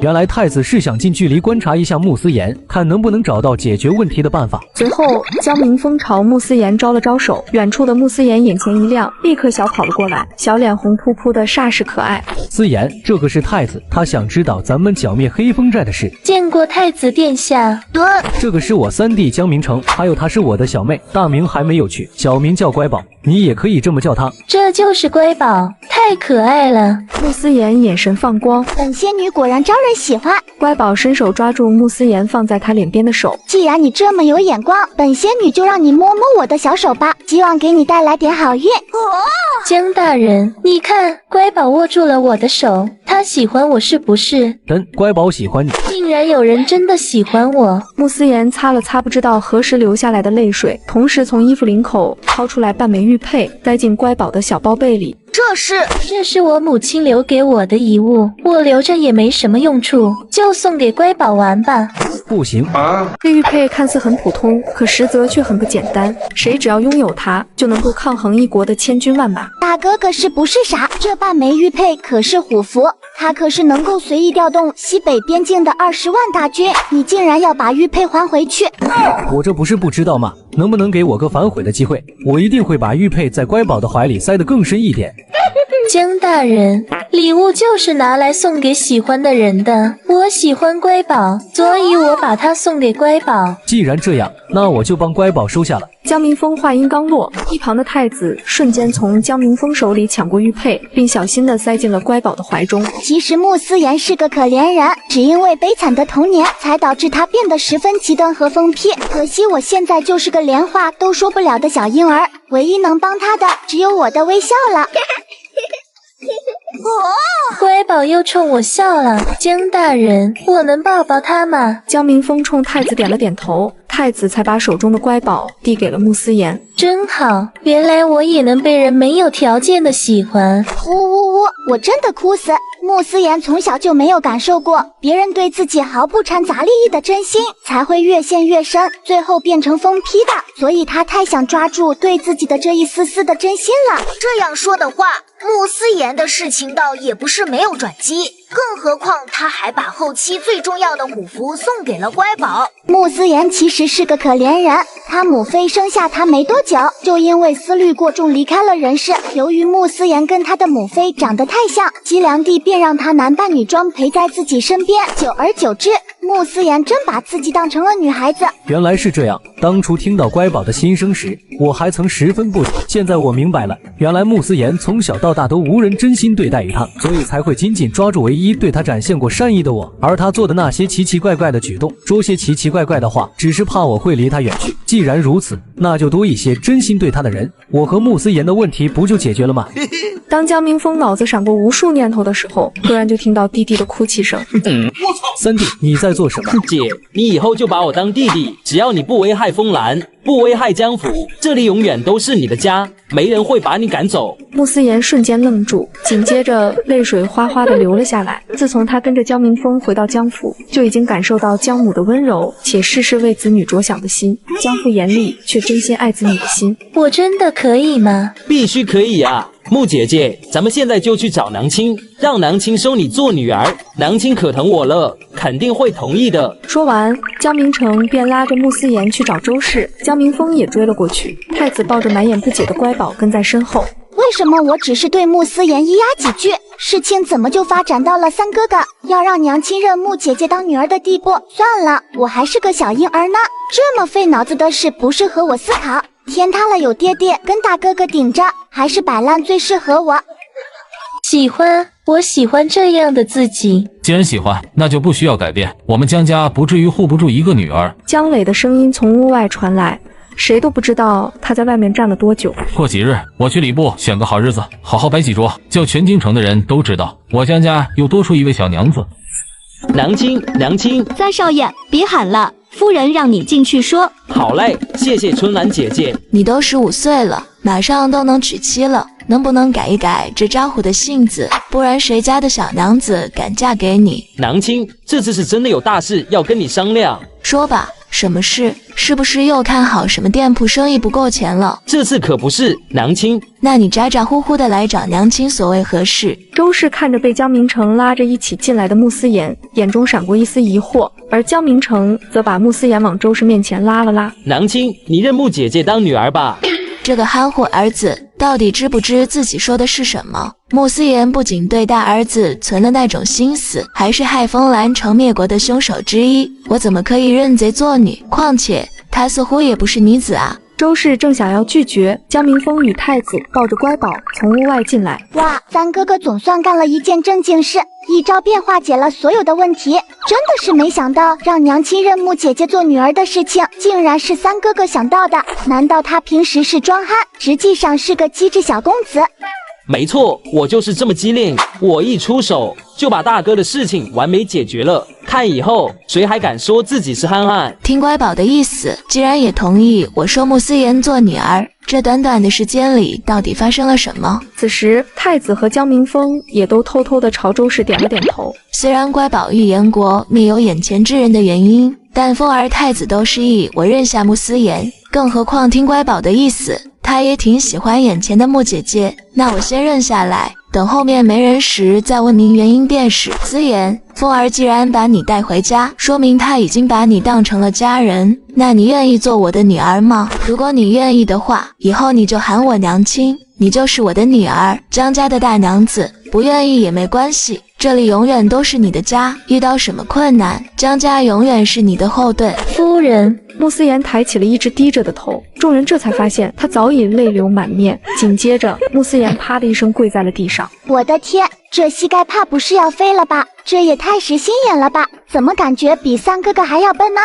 原来太子是想近距离观察一下慕思妍，看能不能找到解决问题的办法。随后江明峰朝慕思妍招了招手，远处的慕思妍眼前一亮，立刻小跑了过来，小脸红扑扑的，煞是可爱。思妍，这个是太子，他想知道咱们剿灭黑风寨的事。见过太子殿下。这个是我三弟江明成，还有她是我的小妹，大名还没有取，小名叫乖宝，你也可以这么叫她。这就是乖宝，太可爱了。慕思妍眼神放光，本仙女果然招人喜欢。乖宝伸手抓住慕思妍放在她脸边的手，既然你这么有眼光，本仙女就让你摸摸我的小手吧，希望给你带来点好运。江大人，你看，乖宝握住了我的手，他喜欢我是不是？乖宝喜欢你。竟然有人真的喜欢我。慕思妍擦了擦不知道何时流下来的泪水，同时从衣服领口掏出来半枚玉佩，塞进乖宝的小包被里。这是我母亲留给我的遗物，我留着也没什么用处，就送给乖宝玩吧。不行这玉佩看似很普通，可实则却很不简单，谁只要拥有它，就能够抗衡一国的千军万马。大哥哥是不是傻？这半枚玉佩可是虎符，它可是能够随意调动西北边境的20万大军，你竟然要把玉佩还回去？我这不是不知道吗？能不能给我个反悔的机会？我一定会把玉佩在乖宝的怀里塞得更深一点。江大人，礼物就是拿来送给喜欢的人的，我喜欢乖宝，所以我把它送给乖宝。既然这样，那我就帮乖宝收下了。江明峰话音刚落，一旁的太子瞬间从江明峰手里抢过玉佩，并小心地塞进了乖宝的怀中。其实慕思妍是个可怜人，只因为悲惨的童年，才导致她变得十分极端和疯批。可惜我现在就是个连话都说不了的小婴儿，唯一能帮她的只有我的微笑了。乖宝又冲我笑了，江大人，我能抱抱他吗？江明峰冲太子点了点头，太子才把手中的乖宝递给了慕思妍。真好，原来我也能被人没有条件的喜欢。呜呜呜，我真的哭死！慕思妍从小就没有感受过别人对自己毫不掺杂利益的真心，才会越陷越深，最后变成疯批的。所以她太想抓住对自己的这一丝丝的真心了。这样说的话，慕思妍的事情倒也不是没有转机，更何况她还把后期最重要的虎符送给了乖宝。慕思妍其实是个可怜人，她母妃生下她没多久，就因为思虑过重离开了人世。由于慕思妍跟她的母妃长得太像，姬良娣便让她男扮女装陪在自己身边。久而久之，慕思妍真把自己当成了女孩子。原来是这样，当初听到乖宝的心声时，我还曾十分不解，现在我明白了，原来慕思妍从小到大都无人真心对待于她，所以才会紧紧抓住唯一对她展现过善意的我。而她做的那些奇奇怪怪的举动，说些奇奇怪怪的话，只是怕我会离她远去。既然如此，那就多一些真心对她的人，我和慕思妍的问题不就解决了吗？当江明峰脑子闪过无数念头的时候，突然就听到弟弟的哭泣声。三弟，你在做什么？姐，你以后就把我当弟弟，只要你不危害风兰，不危害江府，这里永远都是你的家，没人会把你赶走。穆思言瞬间愣住，紧接着泪水哗哗地流了下来。自从他跟着江明峰回到江府，就已经感受到江母的温柔且事事为子女着想的心，江父眼里却真心爱子女的心。我真的可以吗？必须可以啊！穆姐姐，咱们现在就去找娘亲，让娘亲收你做女儿。娘亲可疼我了，肯定会同意的。说完，江明成便拉着穆思言去找周氏，江明峰也追了过去。太子抱着满眼不解的乖宝跟在身后。为什么我只是对穆思言咿呀几句，事情怎么就发展到了三哥哥要让娘亲认穆姐姐当女儿的地步？算了，我还是个小婴儿呢，这么费脑子的事不适合我思考。天塌了有爹爹跟大哥哥顶着，还是摆烂最适合我。喜欢，我喜欢这样的自己。既然喜欢，那就不需要改变，我们江家不至于护不住一个女儿。江磊的声音从屋外传来，谁都不知道他在外面站了多久。过几日，我去礼部选个好日子，好好摆几桌，叫全京城的人都知道我江家又多出一位小娘子。娘亲，娘亲！三少爷，别喊了，夫人让你进去说。好嘞，谢谢春兰姐姐。你都15岁了，马上都能娶妻了，能不能改一改这招呼的性子？不然谁家的小娘子敢嫁给你？娘亲，这次是真的有大事要跟你商量。说吧，什么事？是不是又看好什么店铺生意不够钱了？这次可不是，娘亲。那你咋咋呼呼的来找娘亲，所谓何事？周氏看着被江明成拉着一起进来的穆思言，眼中闪过一丝疑惑，而江明成则把穆思言往周氏面前拉了拉。娘亲，你认穆姐姐当女儿吧。这个憨货儿子到底知不知自己说的是什么？穆思言不仅对大儿子存了那种心思，还是害风兰城灭国的凶手之一。我怎么可以认贼作女？况且他似乎也不是女子啊。周氏正想要拒绝，江明峰与太子抱着乖宝从屋外进来。哇，三哥哥总算干了一件正经事，一招便化解了所有的问题。真的是没想到，让娘亲认穆姐姐做女儿的事情，竟然是三哥哥想到的。难道他平时是装憨，实际上是个机智小公子？没错，我就是这么机灵，我一出手就把大哥的事情完美解决了。看以后谁还敢说自己是憨憨？听乖宝的意思，既然也同意我收穆思言做女儿，这短短的时间里到底发生了什么？此时，太子和江明峰也都偷偷地朝周氏点了点头。虽然乖宝预言过灭有眼前之人的原因，但风儿太子都示意我认下穆思言，更何况听乖宝的意思，他也挺喜欢眼前的穆姐姐，那我先认下来，等后面没人时再问明原因便是。思言，风儿既然把你带回家，说明他已经把你当成了家人，那你愿意做我的女儿吗？如果你愿意的话，以后你就喊我娘亲，你就是我的女儿，江家的大娘子。不愿意也没关系，这里永远都是你的家，遇到什么困难，江家永远是你的后盾。夫人，穆思言抬起了一直低着的头，众人这才发现他早已泪流满面。紧接着，穆思言啪的一声跪在了地上。我的天，这膝盖怕不是要飞了吧？这也太实心眼了吧？怎么感觉比三哥哥还要笨呢？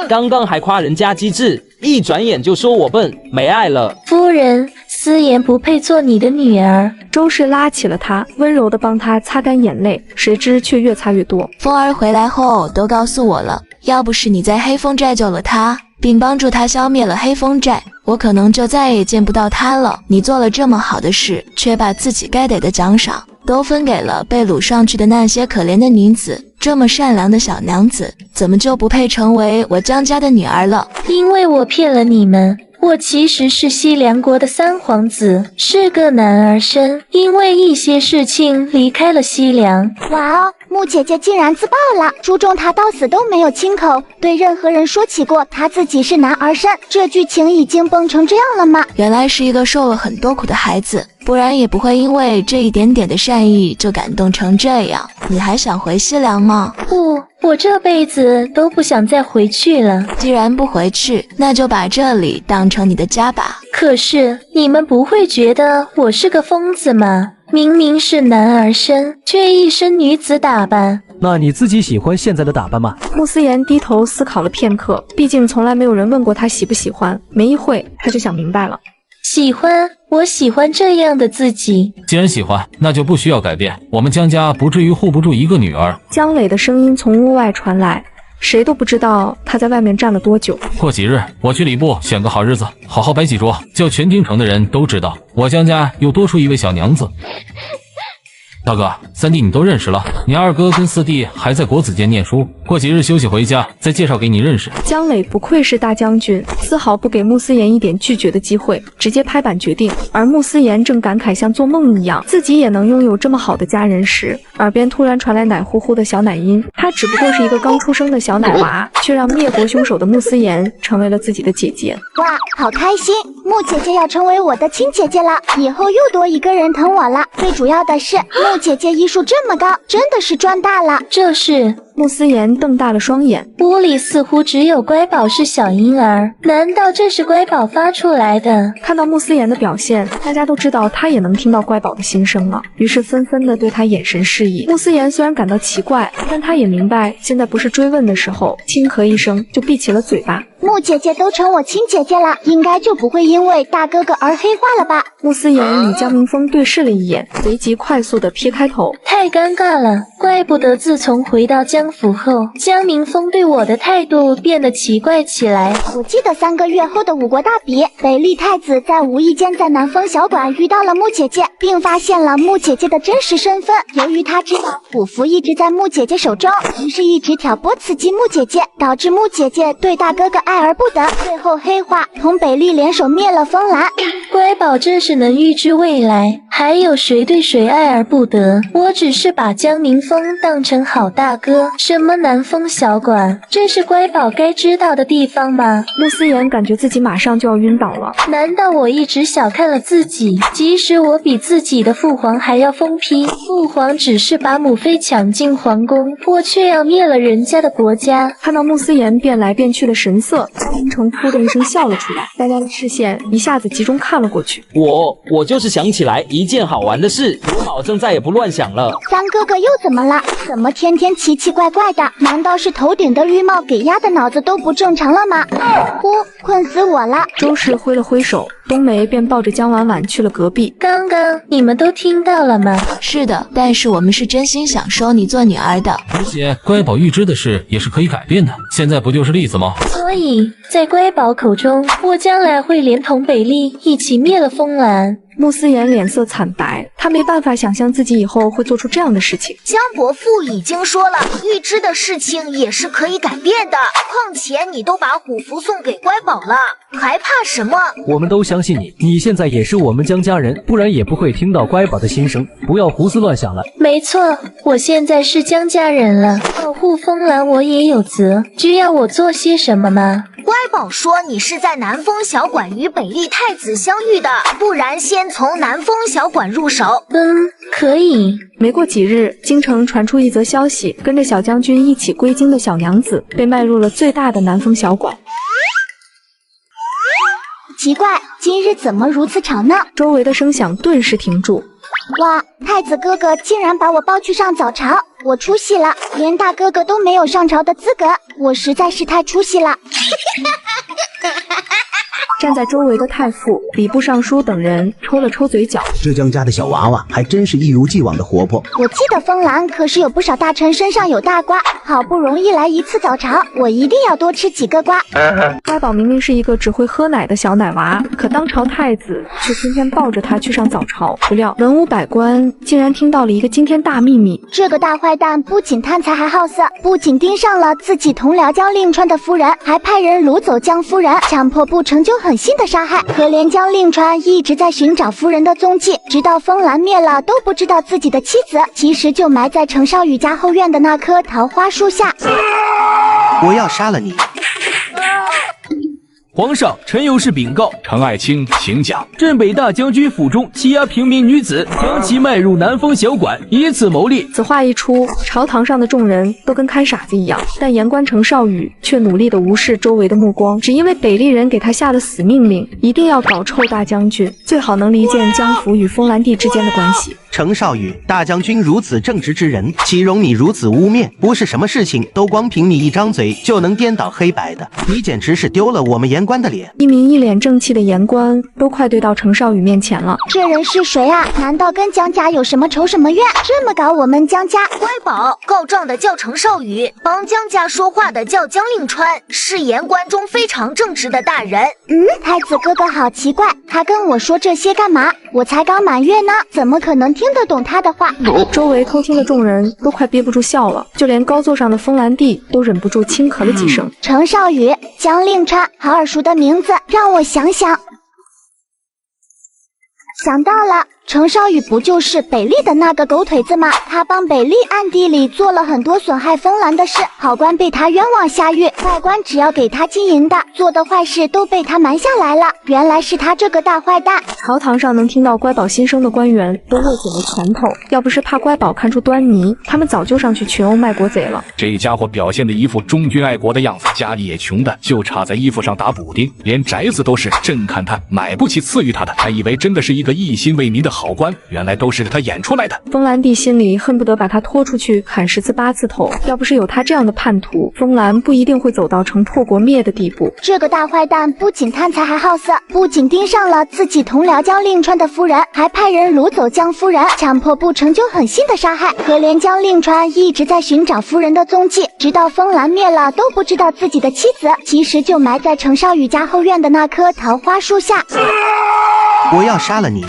刚刚还夸人家机智，一转眼就说我笨，没爱了。夫人，思言不配做你的女儿。周氏拉起了他，温柔地帮他擦干眼泪，谁知却越擦越多。风儿回来后都告诉我了，要不是你在黑风寨救了他，并帮助他消灭了黑风寨，我可能就再也见不到他了。你做了这么好的事，却把自己该得的奖赏都分给了被掳上去的那些可怜的女子，这么善良的小娘子，怎么就不配成为我江家的女儿了？因为我骗了你们，我其实是西凉国的三皇子，是个男儿身，因为一些事情离开了西凉。哇哦，穆姐姐竟然自爆了！朱仲他到死都没有亲口对任何人说起过他自己是男儿身，这剧情已经崩成这样了吗？原来是一个受了很多苦的孩子，不然也不会因为这一点点的善意就感动成这样。你还想回西凉吗？不，我这辈子都不想再回去了。既然不回去，那就把这里当成你的家吧。可是你们不会觉得我是个疯子吗？明明是男儿身，却一身女子打扮。那你自己喜欢现在的打扮吗？穆思言低头思考了片刻，毕竟从来没有人问过他喜不喜欢，没一会他就想明白了。喜欢，我喜欢这样的自己。既然喜欢，那就不需要改变，我们江家不至于护不住一个女儿。江磊的声音从屋外传来，谁都不知道他在外面站了多久。过几日我去礼部选个好日子，好好摆几桌，叫全京城的人都知道我江家又多出一位小娘子。大哥、三弟你都认识了，你二哥跟四弟还在国子监念书，过几日休息回家再介绍给你认识。江磊不愧是大将军，丝毫不给穆思言一点拒绝的机会，直接拍板决定。而穆思言正感慨像做梦一样，自己也能拥有这么好的家人时，耳边突然传来奶乎乎的小奶音。她只不过是一个刚出生的小奶娃，却让灭国凶手的穆思言成为了自己的姐姐。哇，好开心！穆姐姐要成为我的亲姐姐了，以后又多一个人疼我了。最主要的是，穆姐姐医术这么高，真的是赚大了。这是穆思言瞪大了双眼，屋里似乎只有乖宝是小婴儿，难道这是乖宝发出来的？看到穆思言的表现，大家都知道他也能听到乖宝的心声了，于是纷纷的对他眼神示意。穆思言虽然感到奇怪，但他也明白现在不是追问的时候，轻咳一声就闭起了嘴巴。穆姐姐都成我亲姐姐了，应该就不会因为大哥哥而黑化了吧？穆思言与江明峰对视了一眼，随即快速的撇开头。太尴尬了，怪不得自从回到江府后，江明峰对我的态度变得奇怪起来。我记得3个月后的5国大比，北丽太子在无意间在南风小馆遇到了穆姐姐，并发现了穆姐姐的真实身份。由于他知道虎符一直在穆姐姐手中，于是一直挑拨刺激穆姐姐，导致穆姐姐对大哥哥爱而不得，最后黑化，同北丽联手灭了风兰。乖宝真是能预知未来，还有谁对谁爱而不得？我只是把江明峰当成好大哥，什么南风小馆，这是乖宝该知道的地方吗？穆思言感觉自己马上就要晕倒了。难道我一直小看了自己？即使我比自己的父皇还要疯批，父皇只是把母妃抢进皇宫，我却要灭了人家的国家。看到穆思言变来变去的神色，江明成噗的一声笑了出来，大家的视线一下子集中看了过去。我就是想起来一件好玩的事，我保证再也不乱想了。三哥哥又怎么了？怎么天天奇奇怪怪的？难道是头顶的绿帽给压的脑子都不正常了吗？呼，困死我了！周氏挥了挥手，冬梅便抱着江婉婉去了隔壁。刚刚你们都听到了吗？是的，但是我们是真心想收你做女儿的。而且乖宝预知的事也是可以改变的，现在不就是例子吗？所以在乖宝口中，我将来会连同北丽一起灭了风兰。穆思言脸色惨白，他没办法想象自己以后会做出这样的事情。江伯父已经说了，预知的事情也是可以改变的。况且你都把虎符送给乖宝了，还怕什么？我们都相信你，你现在也是我们江家人，不然也不会听到乖宝的心声。不要胡思乱想了。没错，我现在是江家人了，保护风兰我也有责。需要我做些什么吗？乖宝说你是在南风小馆与北丽太子相遇的，不然先从南风小馆入手。可以。没过几日，京城传出一则消息，跟着小将军一起归京的小娘子被卖入了最大的南风小馆。奇怪，今日怎么如此吵闹？周围的声响顿时停住。哇，太子哥哥竟然把我抱去上早朝，我出息了，连大哥哥都没有上朝的资格，我实在是太出息了。站在周围的太傅、礼部尚书等人抽了抽嘴角，这江家的小娃娃还真是一如既往的活泼。我记得风兰可是有不少大臣身上有大瓜，好不容易来一次早朝，我一定要多吃几个瓜。乖宝明明是一个只会喝奶的小奶娃，可当朝太子却天天抱着他去上早朝，不料文武百官竟然听到了一个惊天大秘密。这个大坏蛋不仅贪财还好色，不仅盯上了自己同僚江令川的夫人，还派人掳走江夫人，强迫不成就狠心的杀害。可怜江令川一直在寻找夫人的踪迹，直到风兰灭了都不知道自己的妻子其实就埋在程少宇家后院的那棵桃花树下。我要杀了你！皇上，臣有事禀告。程爱卿，请讲。镇北大将军府中欺压平民女子，将其卖入南风小馆，以此牟利。此话一出，朝堂上的众人都跟看傻子一样，但言官程少宇却努力地无视周围的目光，只因为北丽人给他下了死命令，一定要搞臭大将军，最好能离间江府与风兰地之间的关系。程少宇，大将军如此正直之人，岂容你如此污蔑？不是什么事情都光凭你一张嘴就能颠倒黑白的，你简直是丢了我们言官的脸。一名一脸正气的言官都快对到程少宇面前了。这人是谁啊？难道跟江家有什么仇什么怨？这么搞我们江家？乖宝，告状的叫程少宇，帮江家说话的叫江令川，是言官中非常正直的大人。太子哥哥好奇怪，他跟我说这些干嘛？我才刚满月呢，怎么可能听得懂他的话？周围偷听的众人都快憋不住笑了，就连高座上的风兰帝都忍不住轻咳了几声。程少宇、江令川，好耳熟的名字，让我想想。想到了，程少宇不就是北丽的那个狗腿子吗？他帮北丽暗地里做了很多损害风兰的事，好官被他冤枉下狱，坏官只要给他金银的，做的坏事都被他瞒下来了。原来是他这个大坏蛋！朝堂上能听到乖宝心声的官员都握紧了拳头，要不是怕乖宝看出端倪，他们早就上去群殴卖国贼了。这家伙表现的一副忠君爱国的样子，家里也穷的就差在衣服上打补丁，连宅子都是朕看他买不起赐予他的，还以为真的是一个一心为民的好官，原来都是他演出来的。风兰帝心里恨不得把他拖出去砍10次8次头，要不是有他这样的叛徒，风兰不一定会走到城破国灭的地步。这个大坏蛋不仅贪财还好色，不仅盯上了自己同僚江令川的夫人，还派人掳走江夫人，强迫不成就狠心的杀害。可怜江令川一直在寻找夫人的踪迹，直到风兰灭了都不知道自己的妻子其实就埋在程少宇家后院的那棵桃花树下。我要杀了你！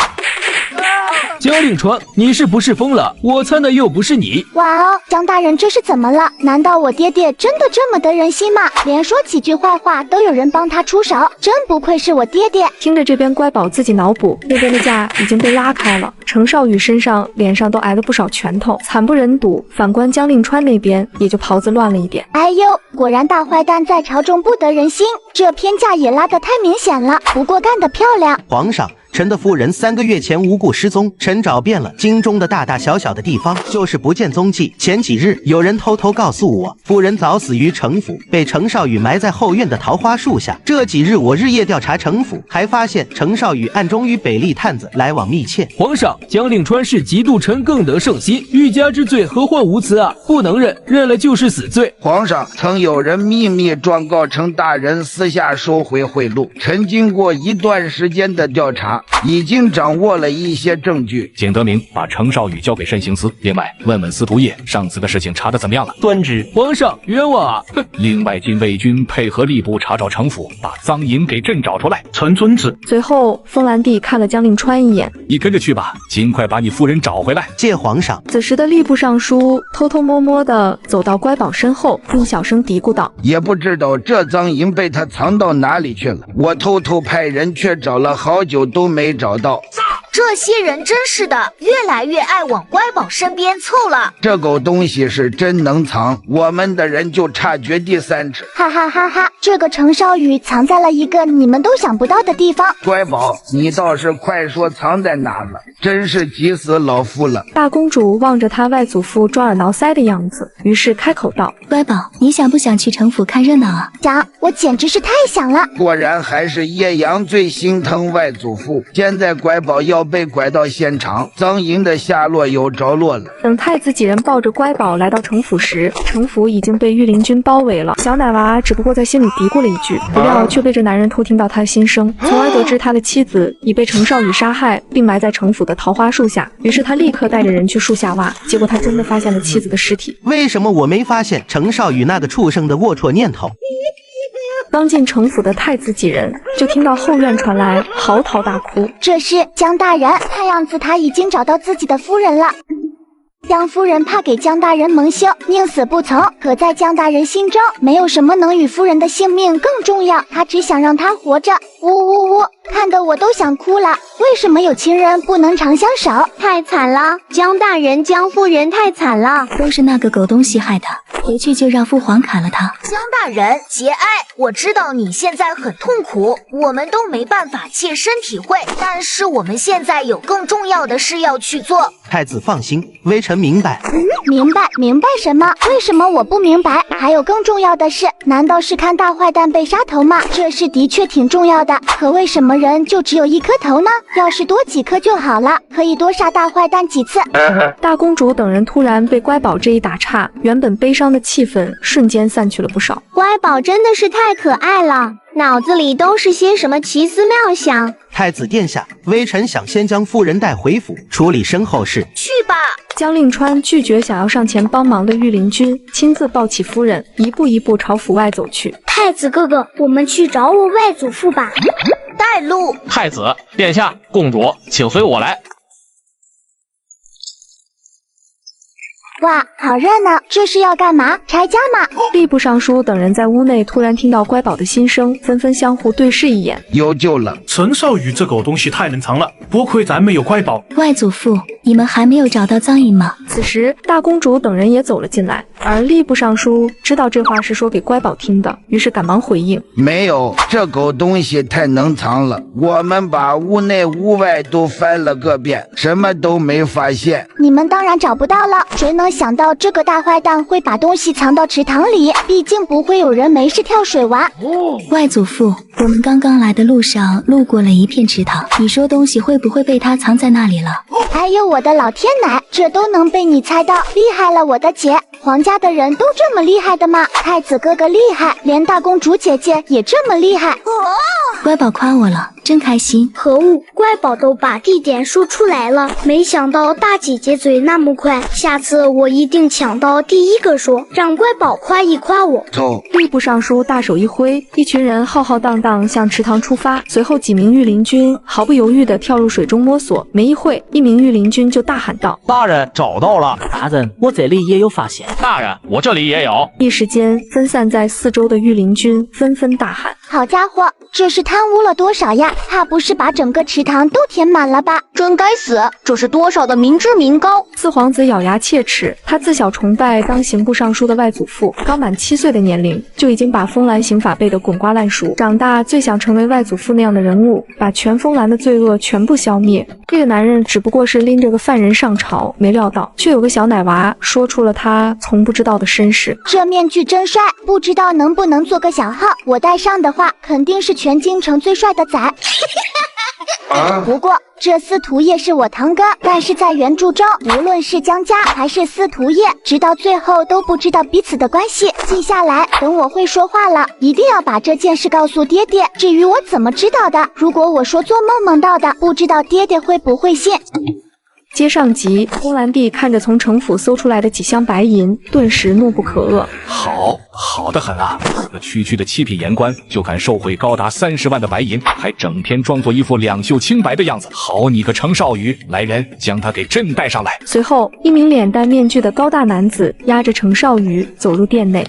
江令川，你是不是疯了？我猜的又不是你。哇哦，江大人这是怎么了？难道我爹爹真的这么得人心吗？连说几句坏话都有人帮他出手，真不愧是我爹爹。听着这边乖宝自己脑补，那边的架已经被拉开了，程少宇身上脸上都挨了不少拳头，惨不忍睹。反观江令川那边也就袍子乱了一点。哎呦，果然大坏蛋在朝中不得人心，这偏架也拉得太明显了，不过干得漂亮。皇上，臣的夫人3个月前无故失踪，臣找遍了京中的大大小小的地方，就是不见踪迹。前几日有人偷偷告诉我，夫人早死于城府，被程少宇埋在后院的桃花树下。这几日我日夜调查城府，还发现程少宇暗中与北丽探子来往密切。皇上，江令川是嫉妒臣更得圣心，欲加之罪何患无辞啊！不能认，认了就是死罪。皇上，曾有人秘密状告程大人私下收回贿赂，臣经过一段时间的调查，已经掌握了一些证据。景德明，把程少宇交给慎刑司，另外问问司徒业，上次的事情查得怎么样了？端直。皇上冤枉啊！哼！另外禁卫军配合吏部查找城府，把赃银给朕找出来。臣遵旨。随后风兰帝看了江令川一眼，你跟着去吧，尽快把你夫人找回来。谢皇上。此时的吏部尚书偷偷摸摸的走到乖宝身后，并小声嘀咕道：也不知道这赃银被他藏到哪里去了，我偷偷派人却找了好久都没找到。这些人真是的，越来越爱往乖宝身边凑了。这狗东西是真能藏，我们的人就差掘地3尺。哈哈哈哈！这个程少宇藏在了一个你们都想不到的地方。乖宝，你倒是快说藏在哪了，真是急死老夫了。大公主望着她外祖父抓耳挠腮的样子，于是开口道：乖宝，你想不想去城府看热闹啊？想，我简直是太想了。果然还是叶阳最心疼外祖父，现在乖宝要被拐到现场，赃银的下落有着落了。等太子几人抱着乖宝来到城府时，城府已经被御林军包围了。小奶娃只不过在心里嘀咕了一句，不料却被这男人偷听到他的心声，从而得知他的妻子已被程少宇杀害，并埋在城府的桃花树下。于是他立刻带着人去树下挖，结果他真的发现了妻子的尸体。为什么我没发现程少宇那个畜生的龌龊念头？刚进城府的太子几人就听到后院传来嚎啕大哭。这是江大人，看样子他已经找到自己的夫人了。江夫人怕给江大人蒙羞，宁死不从。可在江大人心中，没有什么能与夫人的性命更重要，他只想让她活着。呜呜呜，看得我都想哭了。为什么有情人不能长相守？太惨了，江大人、江夫人太惨了，都是那个狗东西害的。回去就让父皇砍了他。江大人节哀，我知道你现在很痛苦，我们都没办法切身体会，但是我们现在有更重要的事要去做。太子放心，微臣明白。明白什么？为什么我不明白？还有更重要的事，难道是看大坏蛋被杀头吗？这事的确挺重要的，可为什么人就只有一颗头呢？要是多几颗就好了，可以多杀大坏蛋几次。大公主等人突然被乖宝这一打岔，原本悲伤的气氛瞬间散去了不少。乖宝真的是太可爱了，脑子里都是些什么奇思妙想。太子殿下，微臣想先将夫人带回府，处理身后事。去吧。江令川拒绝想要上前帮忙的御林军，亲自抱起夫人，一步一步朝府外走去。太子哥哥，我们去找我外祖父吧。带路。太子殿下，公主，请随我来。哇，好热闹！这是要干嘛？拆家吗？吏部尚书等人在屋内突然听到乖宝的心声，纷纷相互对视一眼。有救了！陈少宇这狗东西太能藏了，多亏咱们有乖宝。外祖父，你们还没有找到赃银吗？此时，大公主等人也走了进来，而吏部尚书知道这话是说给乖宝听的，于是赶忙回应：没有，这狗东西太能藏了，我们把屋内屋外都翻了个遍，什么都没发现。你们当然找不到了，谁能想到这个大坏蛋会把东西藏到池塘里？毕竟不会有人没事跳水玩。外祖父，我们刚刚来的路上路过了一片池塘，你说东西会不会被他藏在那里了？哎呦我的老天奶，这都能被你猜到，厉害了我的姐！皇家的人都这么厉害的吗？太子哥哥厉害，连大公主姐姐也这么厉害。乖宝夸我了，真开心。可恶，乖宝都把地点说出来了，没想到大姐姐嘴那么快，下次我一定抢到第一个说，让乖宝夸一夸我。走！吏部尚书大手一挥，一群人浩浩荡荡向池塘出发。随后几名御林军毫不犹豫地跳入水中摸索。没一会，一名御林军就大喊道：“大人，找到了！大人，我这里也有发现。大人，我这里也有。”一时间，分散在四周的御林军纷纷大喊：“好家伙，这是贪污了多少呀？怕不是把整个池塘都填满了吧？真该死！这是多少的民脂民膏！”四皇子咬牙切齿，他自小崇拜当刑部尚书的外祖父，刚满7岁的年龄就已经把风兰刑法背得滚瓜烂熟。长大最想成为外祖父那样的人物，把全风兰的罪恶全部消灭。这个男人只不过是拎着个犯人上朝，没料到却有个小奶娃说出了他从不知道的身世。这面具真帅，不知道能不能做个小号？我戴上的话，肯定是全京城最帅的仔。不过这司徒叶是我堂哥，但是在原著中，无论是江家还是司徒叶，直到最后都不知道彼此的关系。记下来，等我会说话了，一定要把这件事告诉爹爹。至于我怎么知道的，如果我说做梦梦到的，不知道爹爹会不会信。接上集，风兰帝看着从城府搜出来的几箱白银，顿时怒不可遏。好得很啊！这个区区的7品言官就敢受贿高达30万的白银，还整天装作一副两袖清白的样子。好你个程少宇，来人，将他给朕带上来！随后，一名脸戴面具的高大男子押着程少宇走入殿内。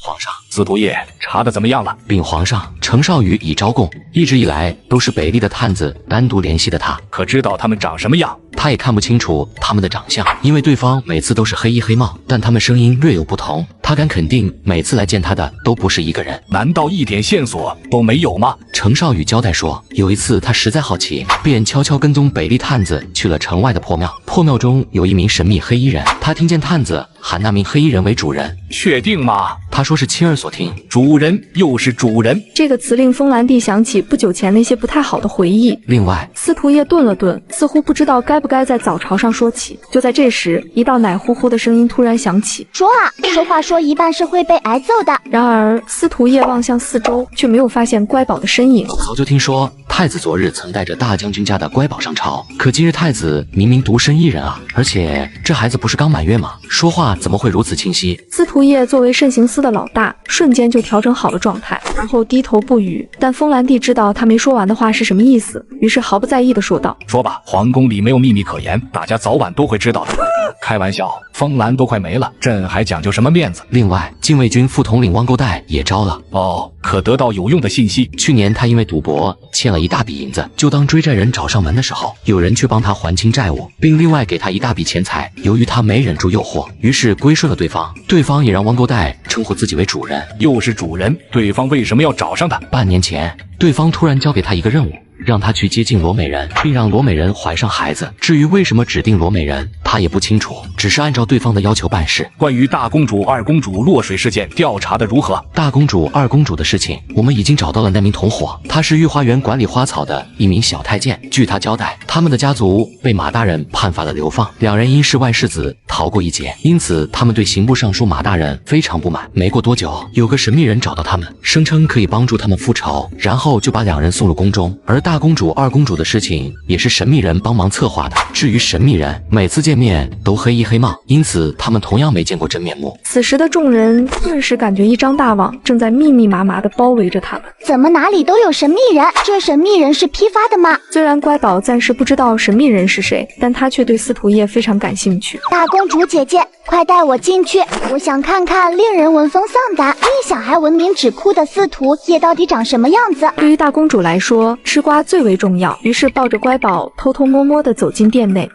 皇上，司徒叶查的怎么样了？禀皇上，程少宇已招供，一直以来都是北吏的探子单独联系的他。可知道他们长什么样？他也看不清楚他们的长相，因为对方每次都是黑衣黑帽，但他们声音略有不同。他敢肯定，每次来见他的都不是一个人。难道一点线索都没有吗？程少宇交代说，有一次他实在好奇，便悄悄跟踪北吏探子去了城外的破庙。破庙中有一名神秘黑衣人，他听见探子喊那名黑衣人为主人。确定吗？他说是亲耳所听。主人又是主人，这个词令风兰帝想起不久前那些不太好的回忆。另外，司徒叶顿了顿，似乎不知道该不该在早朝上说起。就在这时，一道奶乎乎的声音突然响起：“说啊，说话说一半是会被挨揍的。”然而，司徒叶望向四周，却没有发现乖宝的身影。早就听说太子昨日曾带着大将军家的乖宝上朝，可今日太子明明独身一人啊！而且这孩子不是刚满月吗？说话怎么会如此清晰？司徒叶作为慎刑司的老大，瞬间就调整好了状态，然后低头不语。但风兰帝知道他没说完的话是什么意思，于是毫不在意地说道：“说吧，皇宫里没有秘密可言，大家早晚都会知道的。”开玩笑，风兰都快没了，朕还讲究什么面子？另外，禁卫军副统领汪沟带也招了。哦，可得到有用的信息。去年他因为赌博欠了一大笔银子，就当追债人找上门的时候，有人去帮他还清债务，并另外给他一大笔钱财。由于他没忍住诱惑，于是归顺了对方，对方也让汪沟带称呼自己为主人。又是主人，对方为什么要找上他？半年前，对方突然交给他一个任务，让他去接近罗美人，并让罗美人怀上孩子。至于为什么指定罗美人，他也不清楚，只是按照对方的要求办事。关于大公主、二公主落水事件调查的如何？大公主、二公主的事情，我们已经找到了那名同伙，他是御花园管理花草的一名小太监。据他交代，他们的家族被马大人判罚了流放，两人因是外世子逃过一劫，因此他们对刑部尚书马大人非常不满。没过多久，有个神秘人找到他们，声称可以帮助他们复仇，然后就把两人送入宫中。而大公主、二公主的事情也是神秘人帮忙策划的。至于神秘人，每次见面都黑衣黑帽，因此他们同样没见过真面目。此时的众人顿时感觉一张大网正在密密麻麻地包围着他们。怎么哪里都有神秘人？这神秘人是批发的吗？虽然乖宝暂时不知道神秘人是谁，但他却对司徒叶非常感兴趣。大公主姐姐，快带我进去，我想看看令人闻风丧胆、令小孩闻名止哭的司徒叶到底长什么样子。对于大公主来说，吃瓜最为重要，于是抱着乖宝偷偷摸摸地走进店内。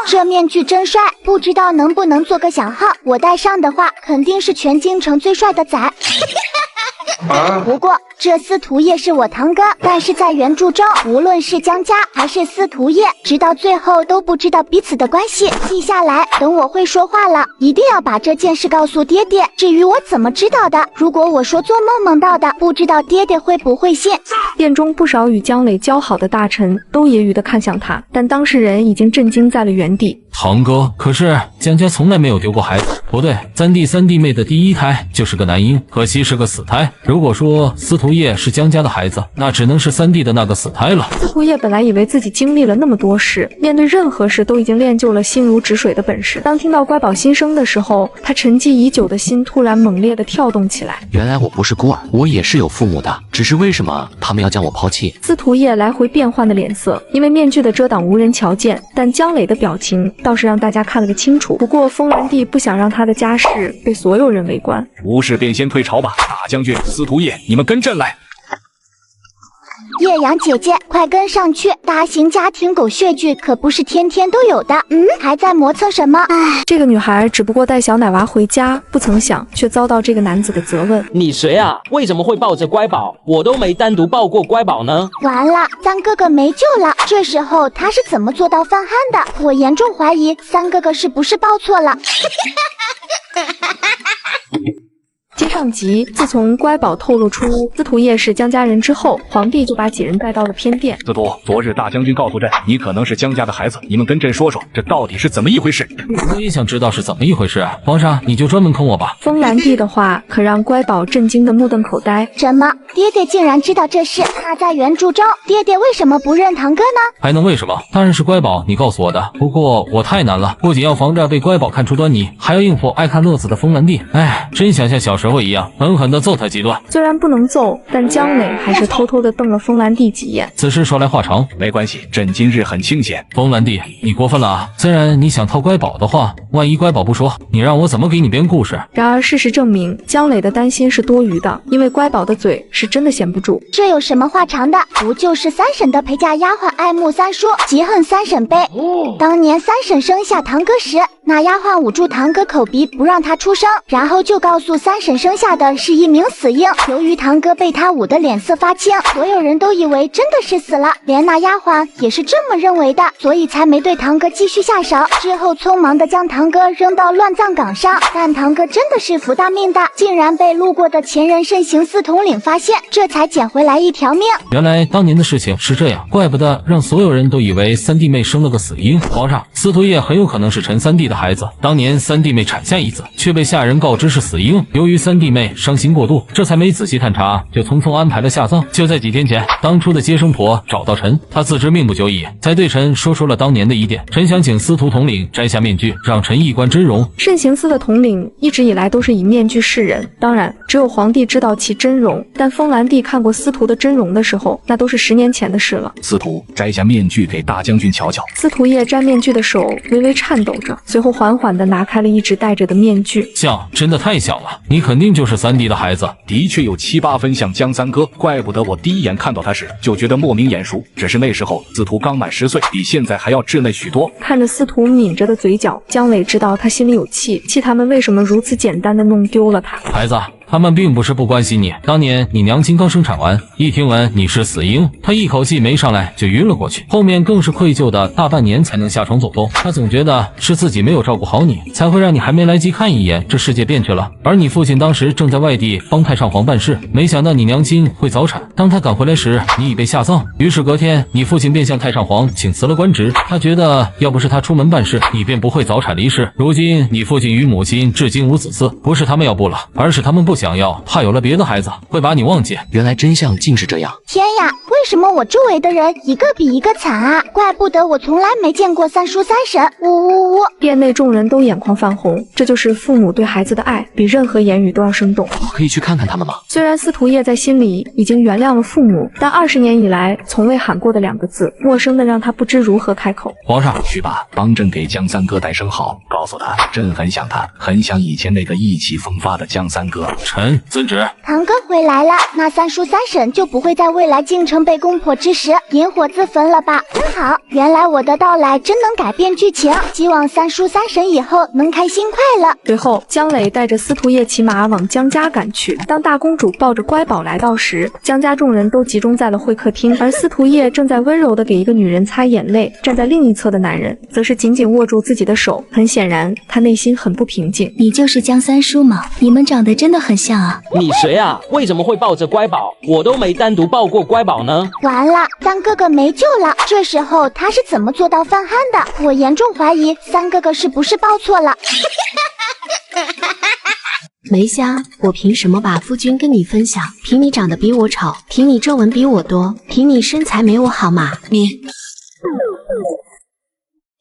这面具真帅，不知道能不能做个小号，我戴上的话肯定是全京城最帅的仔。不过这司徒叶是我堂哥，但是在原著中，无论是江家还是司徒叶，直到最后都不知道彼此的关系。记下来，等我会说话了，一定要把这件事告诉爹爹。至于我怎么知道的，如果我说做梦梦到的，不知道爹爹会不会信。殿中不少与江磊交好的大臣都揶揄地看向他，但当事人已经震惊在了原地。堂哥，可是江家从来没有丢过孩子。不对，三弟妹的第一胎就是个男婴，可惜是个死胎。如果说司徒叶是江家的孩子，那只能是三弟的那个死胎了。司徒叶本来以为自己经历了那么多事，面对任何事都已经练就了心如止水的本事。当听到乖宝新生的时候，他沉寂已久的心突然猛烈地跳动起来。原来我不是孤儿，我也是有父母的，只是为什么他们要将我抛弃？司徒叶来回变换的脸色，因为面具的遮挡无人瞧见，但江磊的表情倒是让大家看了个清楚。不过风兰帝不想让他的家事被所有人围观。无事便先退朝吧。大将军司徒叶，你们跟朕来。叶阳姐姐，快跟上去！大型家庭狗血剧可不是天天都有的。还在磨蹭什么？这个女孩只不过带小奶娃回家，不曾想却遭到这个男子的责问。你谁啊？为什么会抱着乖宝？我都没单独抱过乖宝呢。完了，三哥哥没救了。这时候他是怎么做到犯憨的？我严重怀疑三哥哥是不是抱错了。接上集，自从乖宝透露出司徒叶是江家人之后，皇帝就把几人带到了偏殿。司徒，昨日大将军告诉朕，你可能是江家的孩子，你们跟朕说说，这到底是怎么一回事？我也想知道是怎么一回事。皇上，你就专门坑我吧。风兰帝的话可让乖宝震惊的目瞪口呆。什么？爹爹竟然知道这事？那在原著中，爹爹为什么不认堂哥呢？还能为什么？当然是乖宝你告诉我的。不过我太难了，不仅要防着被乖宝看出端倪，还要应付爱看乐子的风兰帝。哎，真想像小时候一样狠狠地揍他几顿。虽然不能揍，但江磊还是偷偷地瞪了风兰帝几眼。此事说来话长，没关系，朕今日很清闲。风兰帝，你过分了啊！虽然你想套乖宝的话，万一乖宝不说，你让我怎么给你编故事？然而事实证明，江磊的担心是多余的，因为乖宝的嘴是真的闲不住。这有什么话长的？不就是三婶的陪嫁丫鬟爱慕三叔，嫉恨三婶呗。当年三婶生下堂哥时，那丫鬟捂住堂哥口鼻不让他出声，然后就告诉三婶生下的是一名死婴。由于堂哥被他捂得脸色发青，所有人都以为真的是死了，连那丫鬟也是这么认为的，所以才没对堂哥继续下手。之后匆忙的将堂哥扔到乱葬岗上，但堂哥真的是福大命大，竟然被路过的前人慎刑司统领发现，这才捡回来一条命。原来当年的事情是这样，怪不得让所有人都以为三弟妹生了个死婴。皇上，司徒叶很有可能是陈三弟的孩子。当年三弟妹产下一子，却被下人告知是死婴。由于三真弟妹伤心过度，这才没仔细探查，就匆匆安排了下葬。就在几天前，当初的接生婆找到陈，她自知命不久矣，才对陈说出了当年的疑点。陈想请司徒统领摘下面具，让陈一观真容。慎刑司的统领一直以来都是以面具示人，当然只有皇帝知道其真容，但封兰帝看过司徒的真容的时候，那都是10年前的事了。司徒，摘下面具给大将军瞧瞧。司徒叶摘面具的手微微颤抖着，随后缓缓地拿开了一直戴着的面具。像，真的太像了，你肯定就是3弟的孩子。的确有7、8分像江三哥，怪不得我第一眼看到他时就觉得莫名眼熟。只是那时候司徒刚满10岁，比现在还要稚嫩许多。看着司徒抿着的嘴角，姜伟知道他心里有气，气他们为什么如此简单地弄丢了他。孩子，他们并不是不关心你，当年你娘亲刚生产完，一听闻你是死婴，她一口气没上来就晕了过去，后面更是愧疚的大半年才能下床走动。她总觉得是自己没有照顾好你，才会让你还没来及看一眼，这世界变去了。而你父亲当时正在外地帮太上皇办事，没想到你娘亲会早产，当他赶回来时，你已被下葬。于是隔天，你父亲便向太上皇请辞了官职，他觉得要不是他出门办事，你便不会早产离世。如今你父亲与母亲至今无子嗣，不是他们要不了，而是他们不想要，怕有了别的孩子会把你忘记。原来真相竟是这样。天呀，为什么我周围的人一个比一个惨啊？怪不得我从来没见过三叔三婶。呜呜呜！殿内众人都眼眶泛红，这就是父母对孩子的爱，比任何言语都要生动。可以去看看他们吗？虽然司徒叶在心里已经原谅了父母，但20年以来从未喊过的2个字，陌生的让他不知如何开口。皇上，去吧，帮朕给江三哥带声好，告诉他朕很想他，很想以前那个意气风发的江三哥。臣遵旨。堂哥回来了，那三叔三婶就不会在未来京城被攻破之时引火自焚了吧？真好，原来我的到来真能改变剧情，希望三叔三婶以后能开心快乐。随后，姜磊带着司徒叶骑马往姜家赶去。当大公主抱着乖宝来到时，姜家众人都集中在了会客厅，而司徒叶正在温柔地给一个女人擦眼泪，站在另一侧的男人则是紧紧握住自己的手，很显然他内心很不平静。你就是姜三叔吗？你们长得真的很像啊。你谁啊？为什么会抱着乖宝？我都没单独抱过乖宝呢。完了，三哥哥没救了。这时候他是怎么做到犯憨的？我严重怀疑三哥哥是不是抱错了。梅香，我凭什么把夫君跟你分享？凭你长得比我丑，凭你皱纹比我多，凭你身材没我好嘛？你。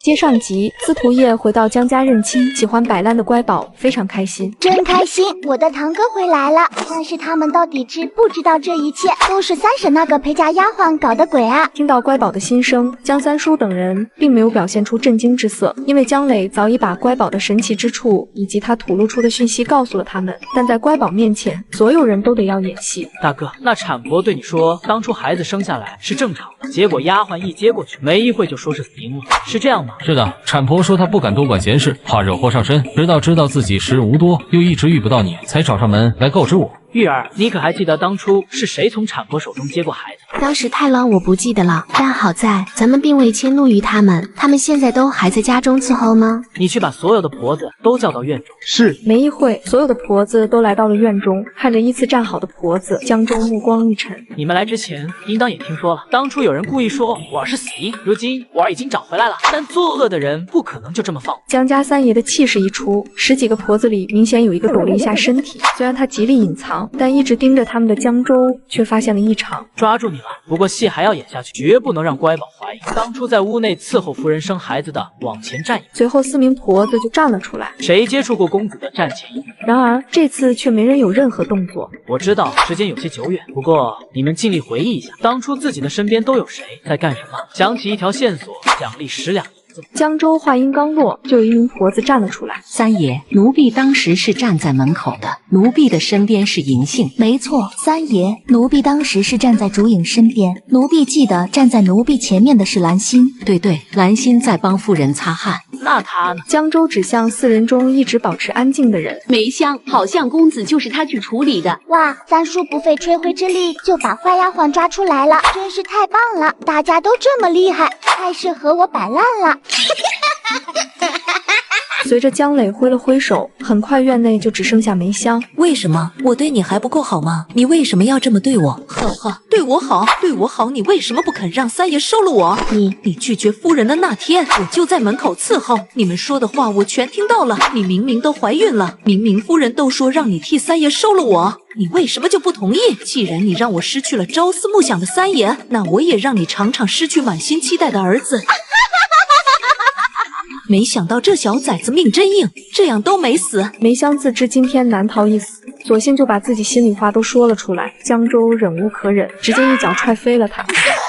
接上集，司徒叶回到姜家认亲，喜欢摆烂的乖宝非常开心，真开心！我的堂哥回来了。但是他们到底知不知道这一切都是三婶那个陪嫁丫鬟搞的鬼啊？听到乖宝的心声，姜三叔等人并没有表现出震惊之色，因为姜磊早已把乖宝的神奇之处以及他吐露出的讯息告诉了他们。但在乖宝面前，所有人都得要演戏。大哥，那产婆对你说，当初孩子生下来是正常的，结果丫鬟一接过去，没一会就说是死婴了，是这样吗？是的，产婆说她不敢多管闲事，怕惹祸上身，直到知道自己时日无多，又一直遇不到你，才找上门来告知我。玉儿，你可还记得当初是谁从产婆手中接过孩子？当时太乱，我不记得了。但好在咱们并未迁怒于他们，他们现在都还在家中伺候呢。你去把所有的婆子都叫到院中。是。没一会，所有的婆子都来到了院中，看着依次站好的婆子，江州目光一沉。你们来之前，应当也听说了，当初有人故意说我儿是死婴，如今我儿已经找回来了，但作恶的人不可能就这么放。江家三爷的气势一出，10几个婆子里明显有一个抖了一下身体，虽然他极力隐藏，但一直盯着他们的江州却发现了异常。抓住你了，不过戏还要演下去，绝不能让乖宝怀疑当初在屋内伺候夫人生孩子的往前站一步。随后4名婆子就站了出来，谁接触过公子的站前一步。然而这次却没人有任何动作。我知道时间有些久远，不过你们尽力回忆一下，当初自己的身边都有谁，在干什么？想起一条线索，奖励10两。江州话音刚落，就有一名婆子站了出来。三爷，奴婢当时是站在门口的，奴婢的身边是银杏。没错，三爷，奴婢当时是站在竹影身边，奴婢记得站在奴婢前面的是兰心。对，兰心在帮夫人擦汗。那他呢？江州指向4人中一直保持安静的人。梅香，好像公子就是他去处理的。哇，三叔不费吹灰之力就把坏丫鬟抓出来了，真是太棒了！大家都这么厉害，太适合我摆烂了。随着江磊挥了挥手，很快院内就只剩下梅香。为什么？我对你还不够好吗？你为什么要这么对我？呵呵，对我好，对我好，你为什么不肯让三爷收了我？你拒绝夫人的那天，我就在门口伺候，你们说的话我全听到了。你明明都怀孕了，明明夫人都说让你替三爷收了我，你为什么就不同意？既然你让我失去了朝思暮想的三爷，那我也让你尝尝失去满心期待的儿子。没想到这小崽子命真硬，这样都没死。梅香自知今天难逃一死，索性就把自己心里话都说了出来。江州忍无可忍，直接一脚踹飞了他。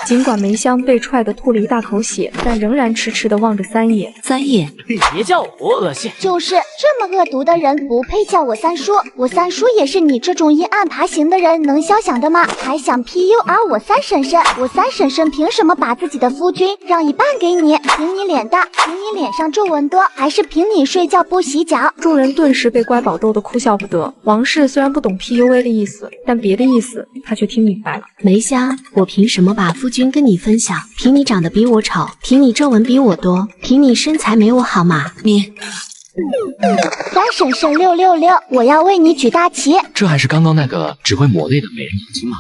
尽管梅香被踹得吐了一大口血，但仍然痴痴地望着三爷。三爷，别叫我恶心。就是这么恶毒的人，不配叫我三叔。我三叔也是你这种阴暗爬行的人能肖想的吗？还想 PUR 我三婶婶？我三婶婶凭什么把自己的夫君让一半给你？凭你脸大，凭你脸上皱纹多，还是凭你睡觉不洗脚？众人顿时被乖宝逗得哭笑不得。王氏虽然不懂 PUA 的意思，但别的意思他却听明白了。梅香，我凭什么把夫君跟你分享？凭你长得比我丑，凭你皱纹比我多，凭你身材没我好吗？你三婶婶666，我要为你举大旗。这还是刚刚那个只会抹泪的美人眼睛吗？